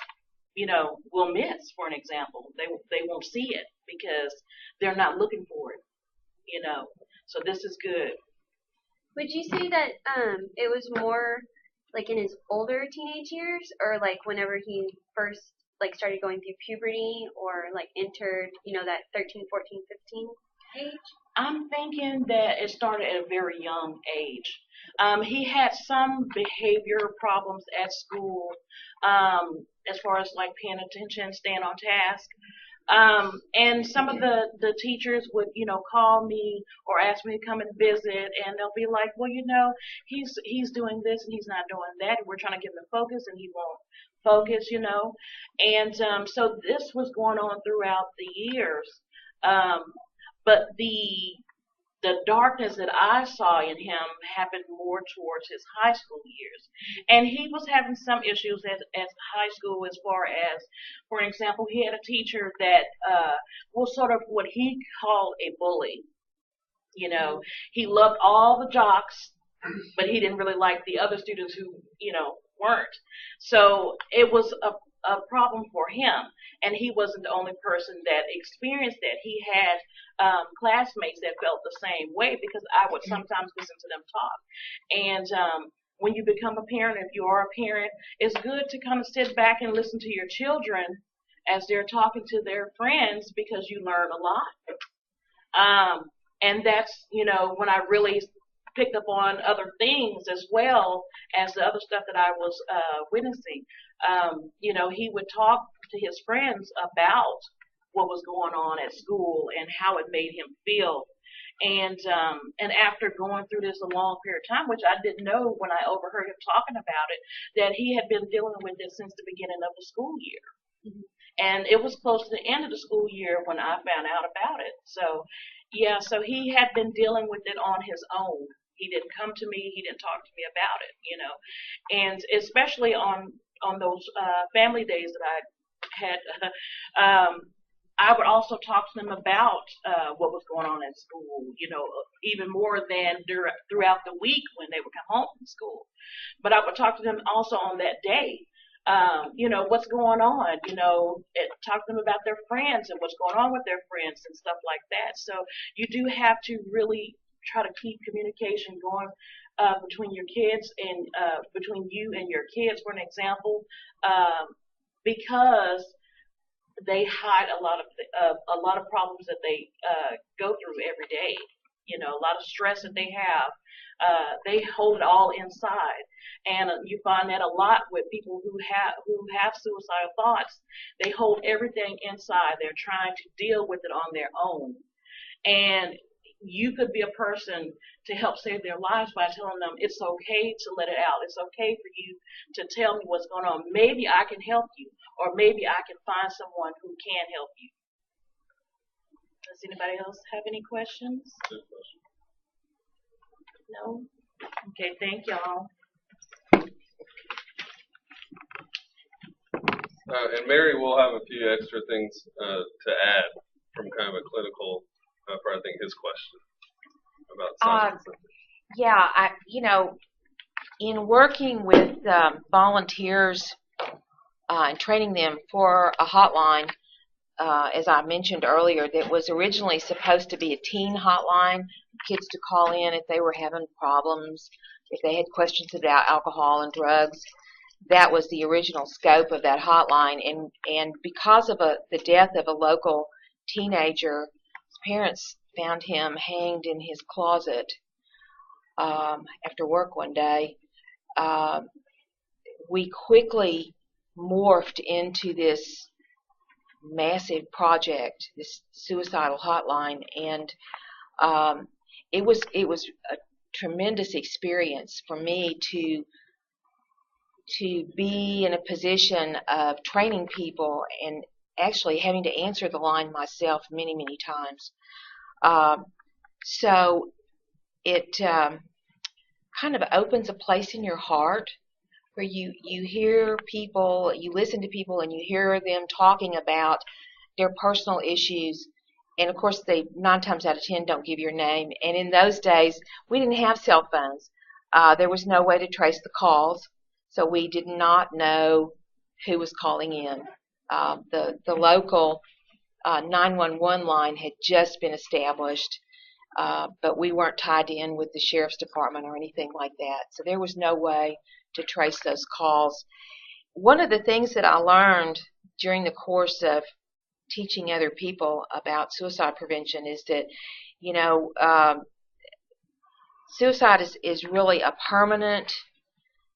will miss. For an example, they won't see it because they're not looking for it, So this is good. Would you say that it was more like in his older teenage years, or like whenever he first like started going through puberty, or like entered, that 13, 14, 15 age? I'm thinking that it started at a very young age. He had some behavior problems at school, as far as like paying attention, staying on task. And some of the teachers would, call me or ask me to come and visit, and they'll be like, well, he's doing this and he's not doing that, and we're trying to give him focus and he won't focus, And so this was going on throughout the years. But the darkness that I saw in him happened more towards his high school years. And he was having some issues at high school as far as, for example, he had a teacher that was sort of what he called a bully. He loved all the jocks, but he didn't really like the other students who, weren't. So it was a problem for him, and he wasn't the only person that experienced that. He had classmates that felt the same way because I would sometimes listen to them talk. And when you become a parent, if you are a parent, it's good to kind of sit back and listen to your children as they're talking to their friends because you learn a lot. And that's, when I really picked up on other things as well as the other stuff that I was witnessing. He would talk to his friends about what was going on at school and how it made him feel. And after going through this a long period of time, which I didn't know when I overheard him talking about it, that he had been dealing with this since the beginning of the school year. Mm-hmm. And it was close to the end of the school year when I found out about it. So, yeah, so he had been dealing with it on his own. He didn't come to me. He didn't talk to me about it, And especially on those family days that I had, I would also talk to them about what was going on at school, even more than throughout the week when they would come home from school. But I would talk to them also on that day. What's going on, talk to them about their friends and what's going on with their friends and stuff like that. So you do have to really try to keep communication going between your kids and between you and your kids, for an example, because they hide a lot of problems that they go through every day. a lot of stress that they have. They hold it all inside, and you find that a lot with people who have suicidal thoughts. They hold everything inside. They're trying to deal with it on their own, and you could be a person to help save their lives by telling them it's okay to let it out. It's okay for you to tell me what's going on. Maybe I can help you, or maybe I can find someone who can help you. Does anybody else have any questions? Good question. No? Okay, thank y'all. And Mary will have a few extra things to add from kind of a clinical, for I think his question about science. Yeah, in working with volunteers and training them for a hotline, as I mentioned earlier, that was originally supposed to be a teen hotline, kids to call in if they were having problems, if they had questions about alcohol and drugs. That was the original scope of that hotline, and because of the death of a local teenager, his parents found him hanged in his closet after work one day. We quickly morphed into this massive project, this suicidal hotline, and it was a tremendous experience for me to be in a position of training people and actually having to answer the line myself many, many times. So it kind of opens a place in your heart where you hear people, you listen to people, and you hear them talking about their personal issues. And of course, they 9 times out of 10 don't give your name. And in those days, we didn't have cell phones. There was no way to trace the calls, so we did not know who was calling in. The local 911 line had just been established, but we weren't tied in with the sheriff's department or anything like that. So there was no way to trace those calls. One of the things that I learned during the course of teaching other people about suicide prevention is that, suicide is really a permanent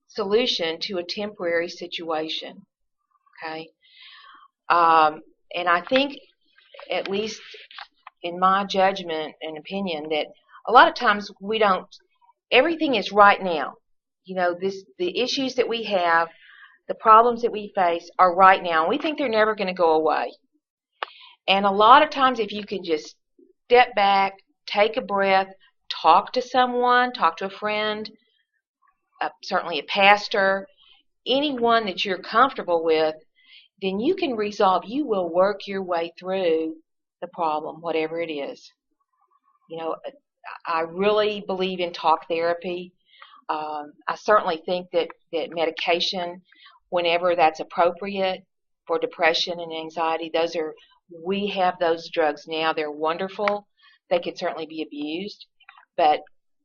solution to a temporary situation. Okay? And I think, at least in my judgment and opinion, that a lot of times everything is right now. The issues that we have, the problems that we face are right now. We think they're never going to go away. And a lot of times if you can just step back, take a breath, talk to someone, talk to a friend, certainly a pastor, anyone that you're comfortable with, then you can resolve, you will work your way through the problem, whatever it is. I really believe in talk therapy. I certainly think that medication, whenever that's appropriate for depression and anxiety, we have those drugs now. They're wonderful. They can certainly be abused. But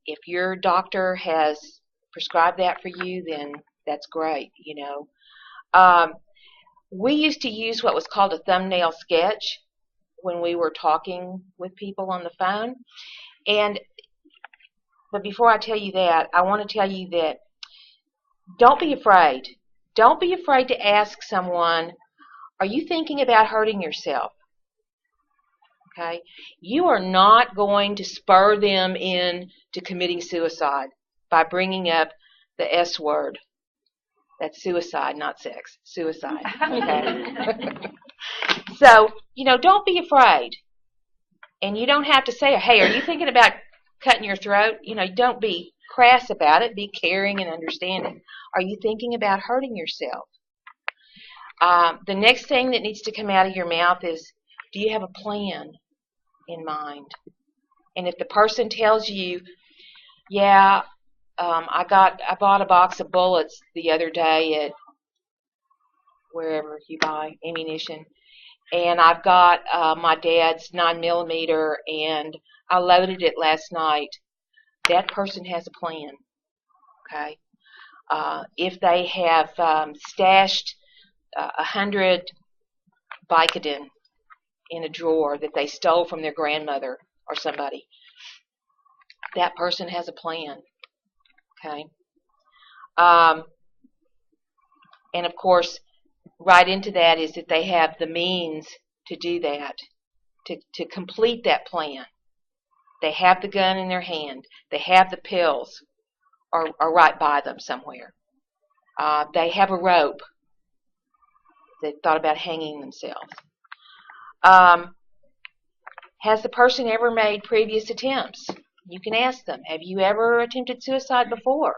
if your doctor has prescribed that for you, then that's great, We used to use what was called a thumbnail sketch when we were talking with people on the phone. But before I tell you that, I want to tell you that don't be afraid. Don't be afraid to ask someone, are you thinking about hurting yourself? Okay? You are not going to spur them into committing suicide by bringing up the S word. That's suicide, not sex. Suicide. Okay? So, don't be afraid. And you don't have to say, hey, are you thinking about cutting your throat? Don't be crass about it. Be caring and understanding. Are you thinking about hurting yourself? The next thing that needs to come out of your mouth is, do you have a plan in mind? And if the person tells you, yeah, I bought a box of bullets the other day at wherever you buy ammunition, and I've got my dad's 9mm, and I loaded it last night, that person has a plan. Okay? If they have stashed 100 Vicodin in a drawer that they stole from their grandmother or somebody, that person has a plan. Okay. And of course, right into that is that they have the means to do that, to complete that plan. They have the gun in their hand. They have the pills are right by them somewhere. They have a rope. They thought about hanging themselves. Has the person ever made previous attempts? You can ask them, have you ever attempted suicide before?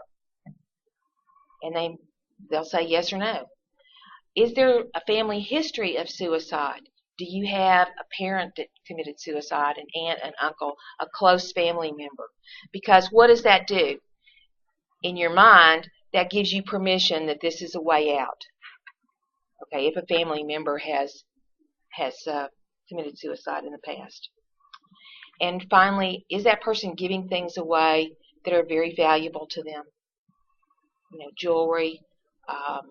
And they'll say yes or no. Is there a family history of suicide? Do you have a parent that committed suicide, an aunt, an uncle, a close family member? Because what does that do? In your mind, that gives you permission that this is a way out. Okay, if a family member has committed suicide in the past. And finally, is that person giving things away that are very valuable to them? You know, jewelry, I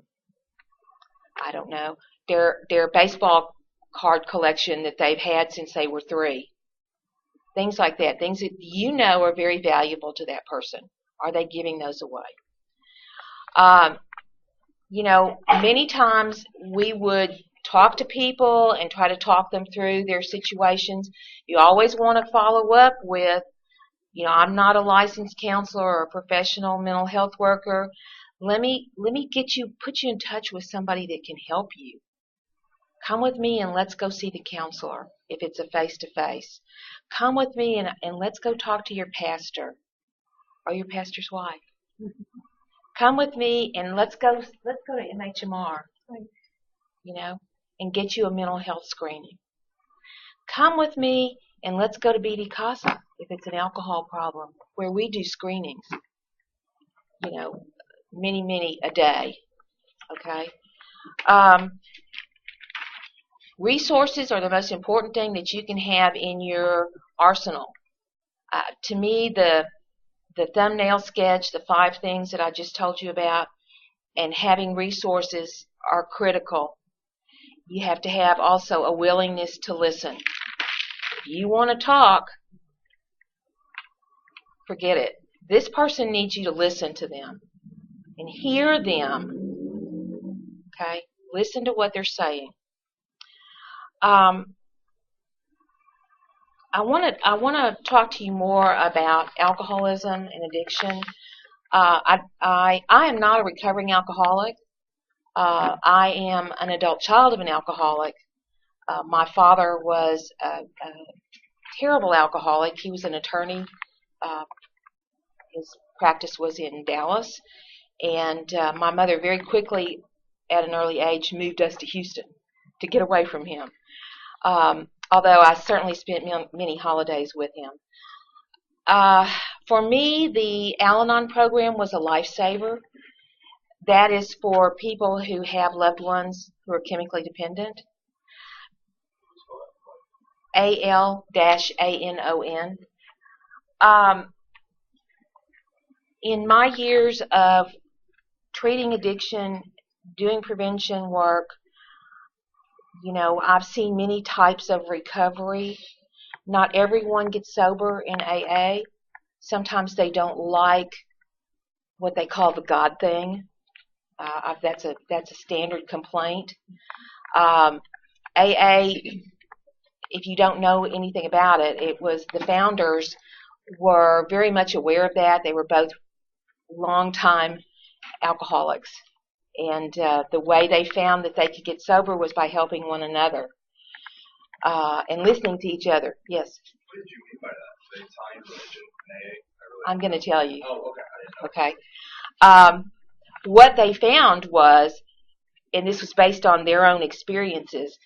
don't know, their baseball card collection that they've had since they were 3. Things like that, things that you know are very valuable to that person. Are they giving those away? You know, many times we would talk to people and try to talk them through their situations. You always want to follow up with, you know, I'm not a licensed counselor or a professional mental health worker. Let me put you in touch with somebody that can help you. Come with me and let's go see the counselor if it's a face-to-face. Come with me and let's go talk to your pastor or your pastor's wife. Come with me and let's go to MHMR, you know, and get you a mental health screening. Come with me and let's go to BD Casa if it's an alcohol problem, where we do screenings, you know, many a day. Okay. Resources are the most important thing that you can have in your arsenal. To me, the thumbnail sketch, the 5 things that I just told you about, and having resources are critical. You have to have also a willingness to listen. If you want to talk, forget it. This person needs you to listen to them and hear them. Okay? Listen to what they're saying. I want to talk to you more about alcoholism and addiction. I am not a recovering alcoholic. I am an adult child of an alcoholic. My father was a terrible alcoholic. He was an attorney. His practice was in Dallas. And my mother very quickly, at an early age, moved us to Houston to get away from him. Although I certainly spent many holidays with him. For me, the Al-Anon program was a lifesaver. That is for people who have loved ones who are chemically dependent. AL-ANON. In my years of treating addiction, doing prevention work, you know, I've seen many types of recovery. Not everyone gets sober in AA. Sometimes they don't like what they call the God thing. That's a standard complaint. AA, if you don't know anything about it, it was the founders were very much aware of that. They were both longtime alcoholics. And the way they found that they could get sober was by helping one another and listening to each other. Yes? What did you mean by that? The Italian religion in AA? I'm going to tell you. Oh, okay. Okay. What they found was, and this was based on their own experiences,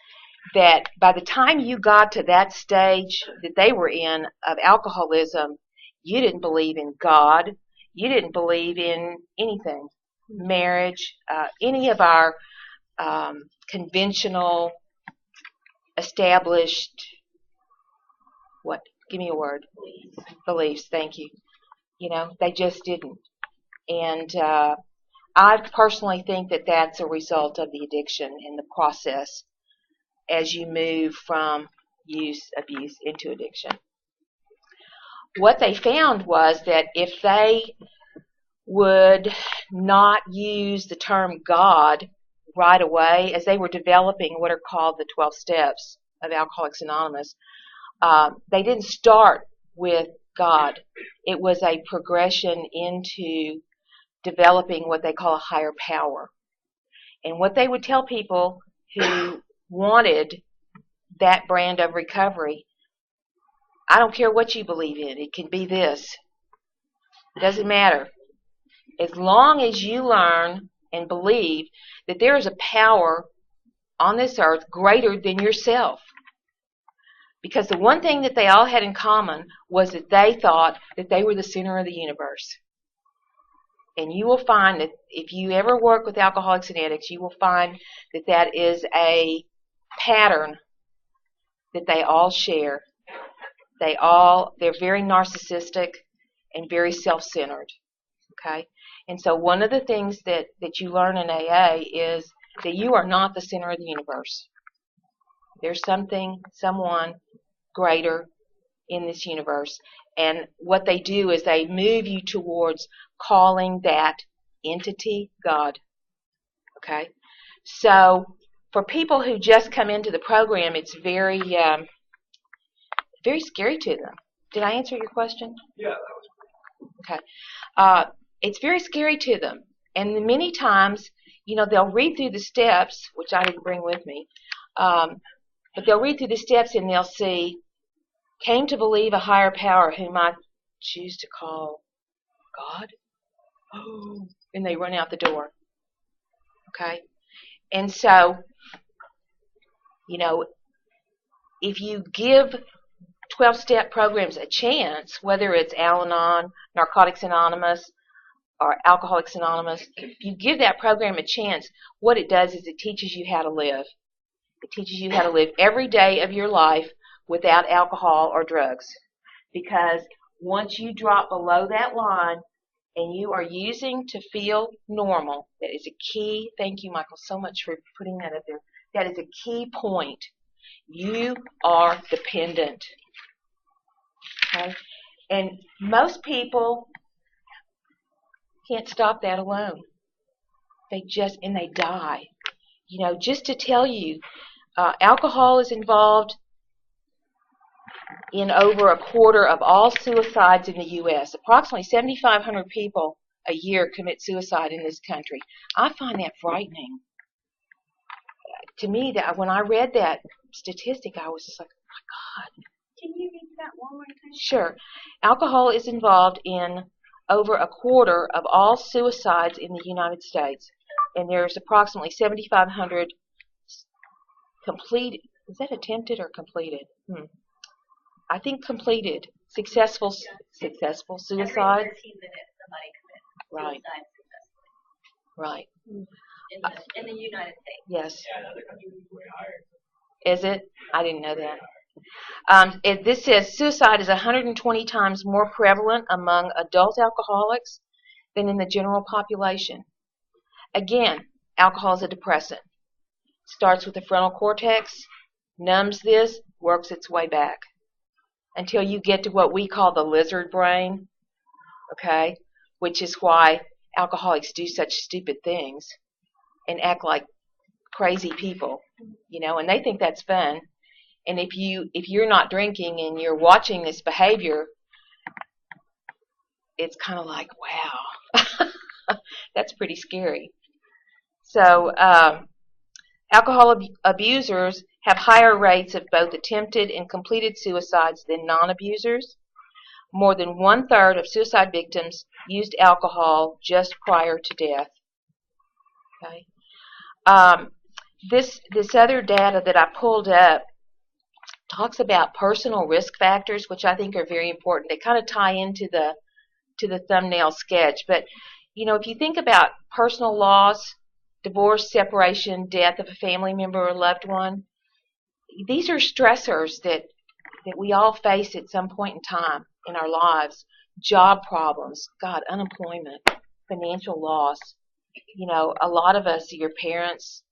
that by the time you got to that stage that they were in of alcoholism, you didn't believe in God. You didn't believe in anything. Marriage, any of our conventional, established, give me a word. Beliefs, thank you. You know, they just didn't. And I personally think that that's a result of the addiction and the process as you move from use, abuse, into addiction. what they found was that if they would not use the term God right away, as they were developing what are called the 12 steps of Alcoholics Anonymous, they didn't start with God. It was a progression into developing what they call a higher power. And what they would tell people who wanted that brand of recovery, I don't care what you believe in. It can be this. It doesn't matter. As long as you learn and believe that there is a power on this earth greater than yourself. Because the one thing that they all had in common was that they thought that they were the center of the universe. And you will find that if you ever work with alcoholics and addicts, you will find that that is a pattern that they all share. They're very narcissistic and very self-centered. Okay? And so one of the things that you learn in AA is that you are not the center of the universe. There's someone greater in this universe. And what they do is they move you towards calling that entity God. Okay? So for people who just come into the program, it's very scary to them. Did I answer your question? Yeah, that was Okay. It's very scary to them. And many times, they'll read through the steps, which I didn't bring with me, but they'll read through the steps and they'll see, came to believe a higher power whom I choose to call God. Oh, and they run out the door. Okay? And so, if you give 12-step programs a chance, whether it's Al-Anon, Narcotics Anonymous, or Alcoholics Anonymous, if you give that program a chance, what it does is it teaches you how to live. It teaches you how to live every day of your life without alcohol or drugs. Because once you drop below that line and you are using to feel normal, that is a key. Thank you, Michael, so much for putting that up there. That is a key point. You are dependent. Okay? And most people can't stop that alone. They die. Just to tell you, alcohol is involved in over a quarter of all suicides in the U.S. Approximately 7,500 people a year commit suicide in this country. I find that frightening. To me, that when I read that statistic, I was just like, oh my God. Can you read that one more time? Sure. Alcohol is involved in over a quarter of all suicides in the United States. And there's approximately 7,500 completed. Is that attempted or completed? I think completed. Successful suicides. Every 13 minutes somebody commits Right. suicide successfully. Right. In the United States. Yes. Yeah, another country is way higher. Is it? I didn't know that. This says suicide is 120 times more prevalent among adult alcoholics than in the general population. Again, alcohol is a depressant. Starts with the frontal cortex, numbs this, works its way back until you get to what we call the lizard brain, okay, which is why alcoholics do such stupid things and act like crazy people, and they think that's fun. And if you're not drinking and you're watching this behavior, it's kind of like, wow, that's pretty scary. So alcohol abusers have higher rates of both attempted and completed suicides than non-abusers. More than 1/3 of suicide victims used alcohol just prior to death. Okay. This other data that I pulled up talks about personal risk factors, which I think are very important. They kind of tie into the thumbnail sketch. But, if you think about personal loss, divorce, separation, death of a family member or loved one, these are stressors that we all face at some point in time in our lives. Job problems, unemployment, financial loss. A lot of us, your parents,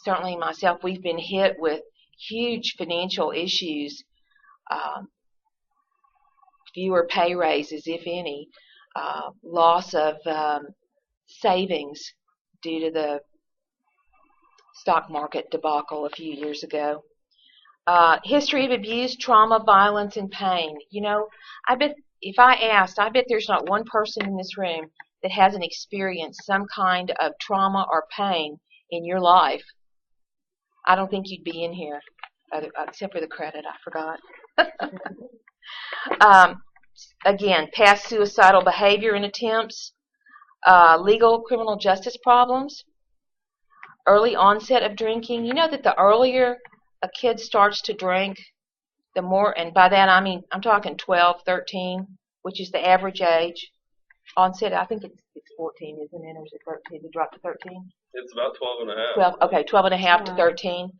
certainly myself, we've been hit with huge financial issues fewer pay raises, if any, loss of savings due to the stock market debacle a few years ago. History of abuse, trauma, violence, and pain. You know, I bet if I asked, I bet there's not one person in this room that hasn't experienced some kind of trauma or pain in your life. I don't think you'd be in here, except for the credit, I forgot. Again, past suicidal behavior and attempts, legal criminal justice problems, early onset of drinking. You know that the earlier a kid starts to drink, the more, and by that I mean, I'm talking 12, 13, which is the average age. Onset, I think it's 14, isn't it? Or is it 13? Did it drop to 13? It's about 12 and a half. 12 and a half to 13.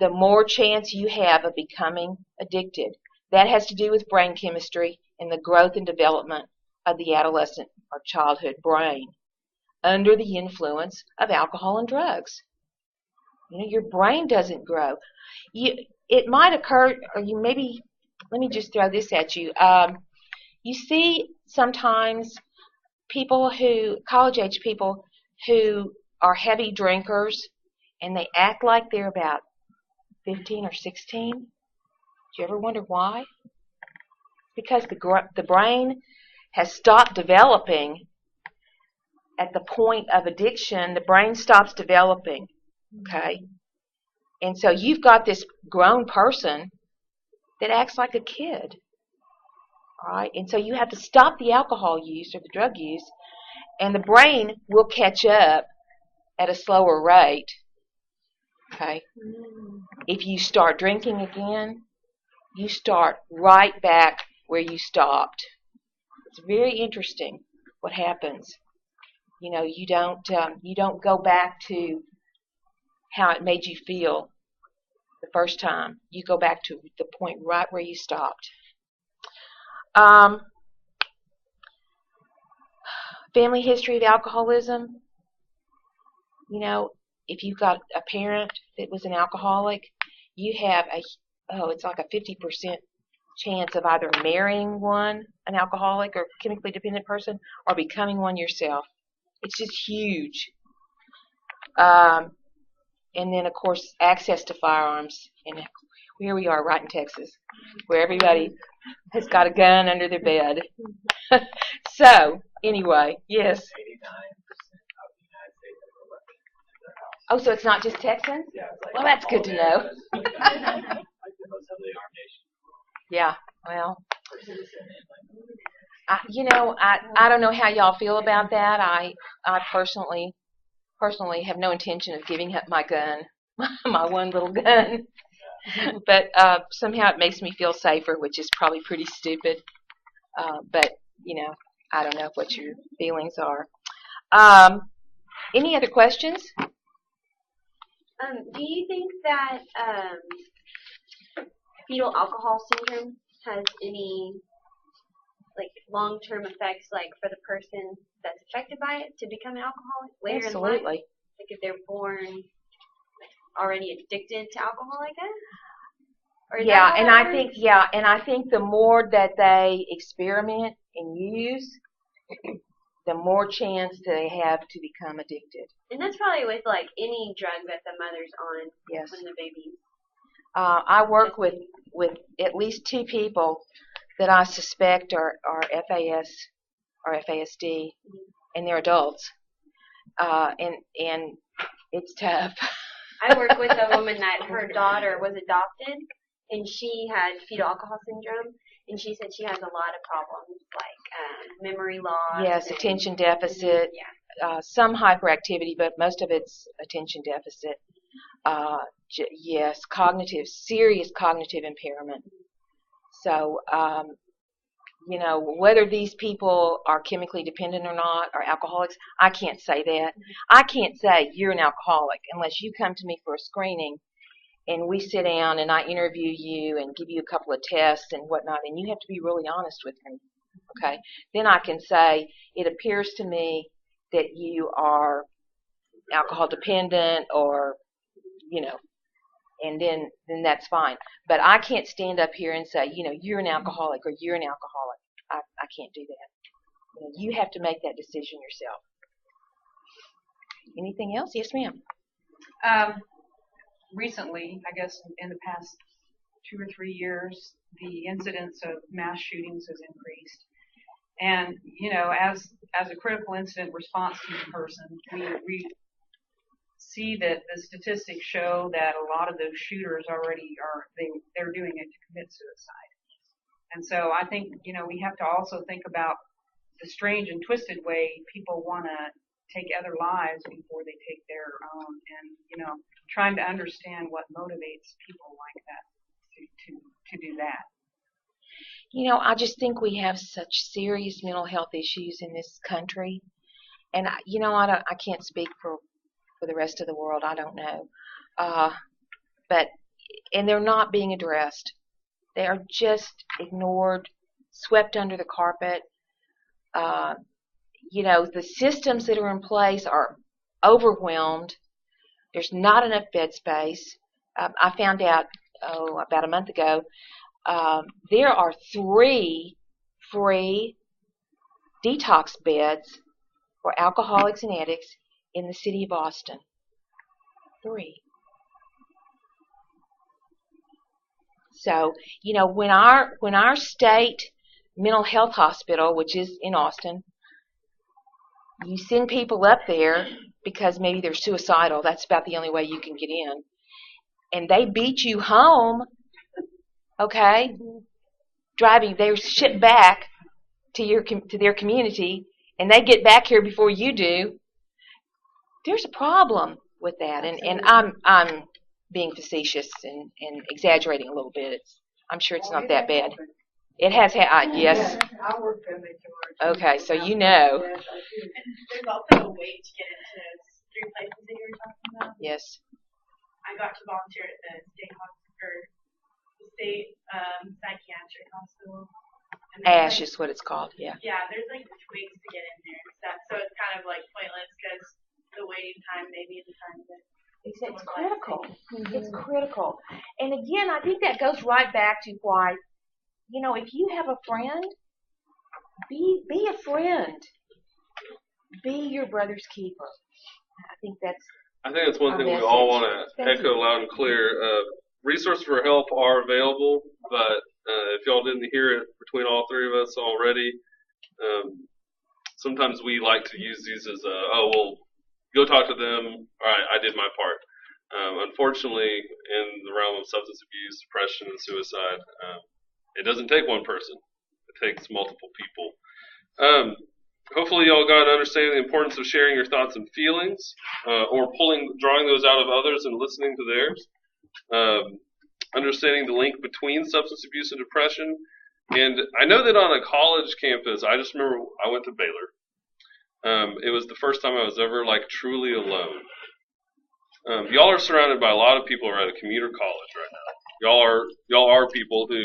The more chance you have of becoming addicted. That has to do with brain chemistry and the growth and development of the adolescent or childhood brain under the influence of alcohol and drugs. You know, your brain doesn't grow. It might occur, or you maybe, let me just throw this at you. You see sometimes people college-age people who are heavy drinkers, and they act like they're about 15 or 16. Do you ever wonder why? Because the brain has stopped developing at the point of addiction. The brain stops developing, okay? And so you've got this grown person that acts like a kid, all right? And so you have to stop the alcohol use or the drug use, and the brain will catch up at a slower rate, okay? If you start drinking again, you start right back where you stopped. It's very interesting what happens. You know, you don't go back to how it made you feel the first time. You go back to the point right where you stopped. Family history of alcoholism. You know, if you've got a parent that was an alcoholic, you have it's like a 50% chance of either marrying an alcoholic or chemically dependent person, or becoming one yourself. It's just huge. And then, of course, access to firearms. And here we are right in Texas, where everybody has got a gun under their bed. So, anyway, yes. 89% of the United States have a weapon in their house. Oh, so it's not just Texans? Yeah, it's like well, that's good to know. Like most of the armed nations. Yeah, well, I don't know how y'all feel about that. I personally have no intention of giving up my gun, my one little gun. But somehow it makes me feel safer, which is probably pretty stupid. But, you know, I don't know what your feelings are. Any other questions? Do you think that fetal alcohol syndrome has any long-term effects, for the person that's affected by it to become an alcoholic later in life? Absolutely. If they're born already addicted to alcohol like that? Or is that how that works? And I think the more that they experiment and use, the more chance they have to become addicted. And that's probably with any drug that the mother's on. Yes. When the baby's. I work with at least 2 people that I suspect are FAS or FASD, and they're adults. And it's tough. I work with a woman that her daughter was adopted, and she had fetal alcohol syndrome, and she said she has a lot of problems, memory loss. Yes, attention deficit. Yeah. Some hyperactivity, but most of it's attention deficit. Yes, serious cognitive impairment. So, whether these people are chemically dependent or not, or alcoholics, I can't say that. I can't say you're an alcoholic unless you come to me for a screening and we sit down and I interview you and give you a couple of tests and whatnot, and you have to be really honest with me. Okay? Then I can say, it appears to me that you are alcohol dependent, or, and then that's fine. But I can't stand up here and say, you're an alcoholic or you're an alcoholic. I can't do that. You know, you have to make that decision yourself. Anything else? Yes, ma'am. Recently, I guess in the past 2 or 3 years, the incidence of mass shootings has increased. And, you know, as a critical incident response team person, we see that the statistics show that a lot of those shooters already they're doing it to commit suicide. And so I think, you know, we have to also think about the strange and twisted way people want to take other lives before they take their own, and, you know, trying to understand what motivates people like that to do that. You know, I just think we have such serious mental health issues in this country, and you know, I can't speak for the rest of the world. I don't know, but they're not being addressed. They are just ignored, swept under the carpet. You know, the systems that are in place are overwhelmed. There's not enough bed space. I found out about a month ago. There are 3 free detox beds for alcoholics and addicts in the city of Austin. 3. So, you know, when our state mental health hospital, which is in Austin, you send people up there because maybe they're suicidal. That's about the only way you can get in. And they beat you home, okay, driving. They're shipped back to their community, and they get back here before you do. There's a problem with that, and I'm being facetious and exaggerating a little bit. I'm sure it's not that bad. It has yes. I worked in the Okay, so you know. And there's also a way to get into 3 places that you were talking about. Yes. I got to volunteer at the state psychiatric hospital. ASH is what it's called, yeah. Yeah, there's like ways to get in there and stuff, so it's kind of like pointless because the waiting time maybe is the time that it's critical. It's critical. And again, I think that goes right back to why, you know, if you have a friend, be a friend. Be your brother's keeper. I think that's one thing we all want to echo loud and clear. Resources for help are available, but if y'all didn't hear it between all 3 of us already, sometimes we like to use these as well, go talk to them. All right, I did my part. Unfortunately, in the realm of substance abuse, depression, and suicide, it doesn't take one person. It takes multiple people. Hopefully y'all got to understand the importance of sharing your thoughts and feelings, or drawing those out of others and listening to theirs. Understanding the link between substance abuse and depression. And I know that on a college campus, I just remember I went to Baylor. It was the first time I was ever like truly alone. Y'all are surrounded by a lot of people who are at a commuter college right now. Y'all are people who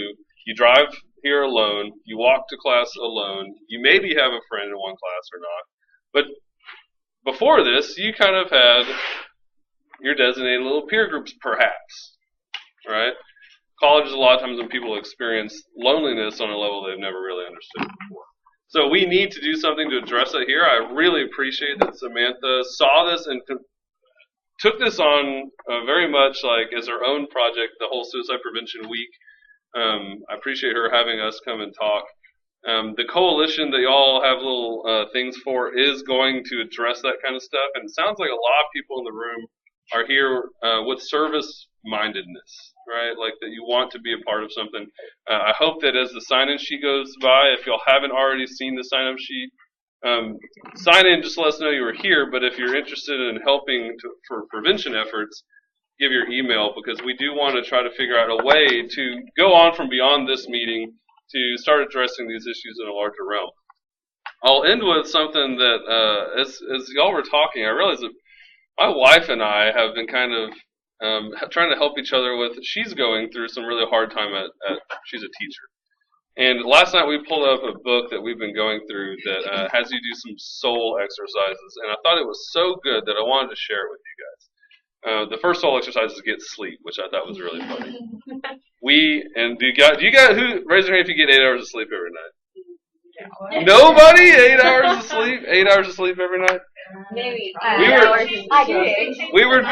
you drive here alone, you walk to class alone, you maybe have a friend in one class or not. But before this, you kind of had your designated little peer groups, perhaps, right? College is a lot of times when people experience loneliness on a level they've never really understood before. So we need to do something to address it here. I really appreciate that Samantha saw this and took this on very much like as her own project, the whole Suicide Prevention Week. I appreciate her having us come and talk. The coalition that y'all have little things for is going to address that kind of stuff, and it sounds like a lot of people in the room are here with service-mindedness, right? Like that you want to be a part of something. I hope that as the sign-in sheet goes by, if y'all haven't already seen the sign-up sheet, sign in, just let us know you were here, but if you're interested in helping for prevention efforts, give your email, because we do want to try to figure out a way to go on from beyond this meeting to start addressing these issues in a larger realm. I'll end with something that, as y'all were talking, I realized that my wife and I have been kind of trying to help each other with, she's going through some really hard time she's a teacher. And last night we pulled up a book that we've been going through that has you do some soul exercises, and I thought it was so good that I wanted to share it with you guys. The first soul exercise is get sleep, which I thought was really funny. Do you guys who raise your hand if you get 8 hours of sleep every night? Nobody? 8 hours of sleep? 8 hours of sleep every night? Maybe. We were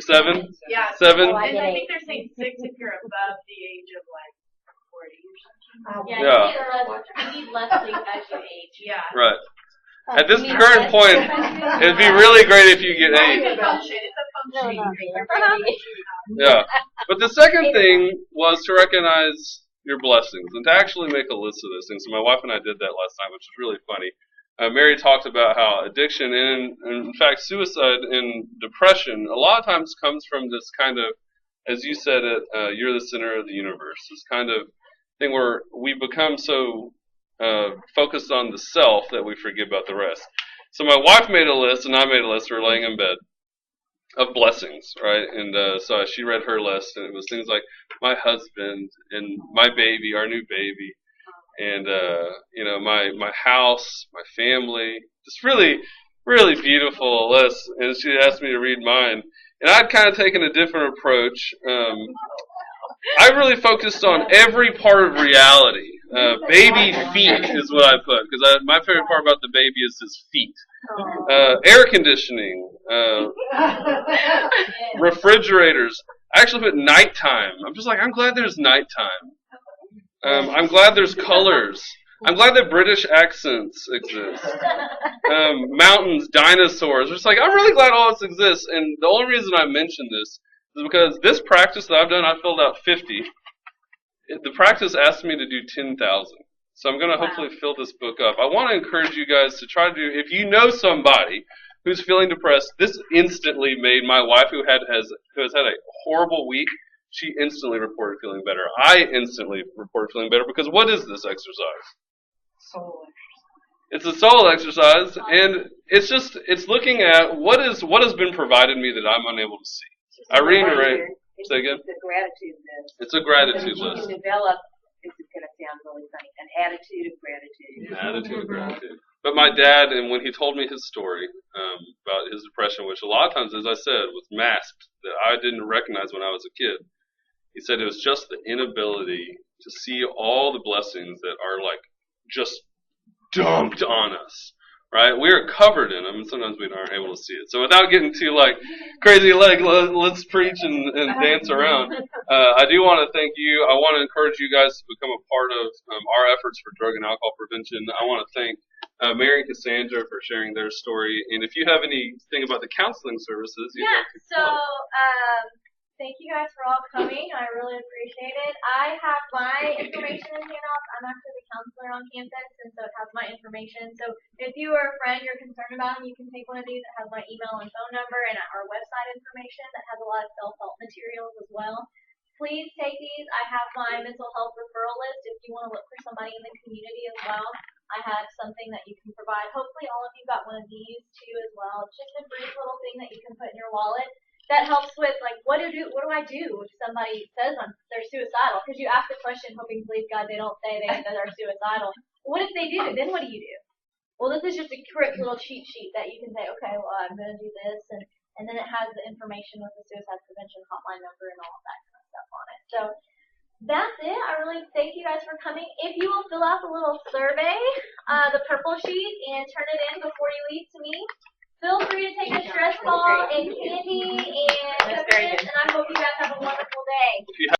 7. Yeah. 7. And I think they're saying 6 if you're above the age of like 40 or something. Yeah. You need less sleep as you age. Yeah. Right. At this current point, it'd be really great if you get 8. Yeah. But the second thing was to recognize your blessings and to actually make a list of those things. So my wife and I did that last night, which was really funny. Mary talked about how addiction and in fact, suicide and depression a lot of times comes from this kind of, as you said it, you're the center of the universe. This kind of thing where we become so focused on the self that we forget about the rest. So my wife made a list and I made a list. We were laying in bed of blessings, right? And so she read her list, and it was things like my husband and my baby, our new baby, and my house, my family, just really, really beautiful list. And she asked me to read mine, and I'd kind of taken a different approach. I really focused on every part of reality. Baby feet is what I put, because my favorite part about the baby is his feet. Air conditioning, refrigerators. I actually put nighttime. I'm just like, I'm glad there's nighttime. I'm glad there's colors. I'm glad that British accents exist. Mountains, dinosaurs. Just like, I'm really glad all this exists. And the only reason I mention this is because this practice that I've done, I filled out 50. The practice asked me to do 10,000. So I'm going to hopefully fill this book up. I want to encourage you guys to try to do, if you know somebody who's feeling depressed, this instantly made my wife, who has had a horrible week, she instantly reported feeling better. I instantly reported feeling better, because what is this exercise? Soul exercise. It's a soul exercise, and it's looking at what has been provided me that I'm unable to see. Irene, say again? It's a gratitude list. It's a gratitude list. You can develop, this is going to sound really funny, an attitude of gratitude. An attitude of gratitude. But my dad, and when he told me his story about his depression, which a lot of times, as I said, was masked, that I didn't recognize when I was a kid, he said it was just the inability to see all the blessings that are like just dumped on us. Right? We are covered in them, and sometimes we aren't able to see it. So without getting too like crazy, like let's preach and dance around, I do want to thank you. I want to encourage you guys to become a part of our efforts for drug and alcohol prevention. I want to thank Mary and Cassandra for sharing their story. And if you have anything about the counseling services, Thank you guys for all coming. I really appreciate it. I have my information in handouts. I'm actually the counselor on campus, and so it has my information. So if you or a friend you're concerned about them, you can take one of these. It has my email and phone number and our website information that has a lot of self-help materials as well. Please take these. I have my mental health referral list if you want to look for somebody in the community as well. I have something that you can provide. Hopefully all of you got one of these too as well. It's just a brief little thing that you can put in your wallet. That helps with, like, what do I do if somebody says they're suicidal? Because you ask the question, hoping, please God, they don't say that they're suicidal. What if they do? Then what do you do? Well, this is just a quick little cheat sheet that you can say, okay, well, I'm going to do this, and then it has the information with the suicide prevention hotline number and all of that kind of stuff on it. So that's it. I really thank you guys for coming. If you will fill out the little survey, the purple sheet, and turn it in before you leave to me. Feel free to take a stress ball and candy and cookies, and I hope you guys have a wonderful day.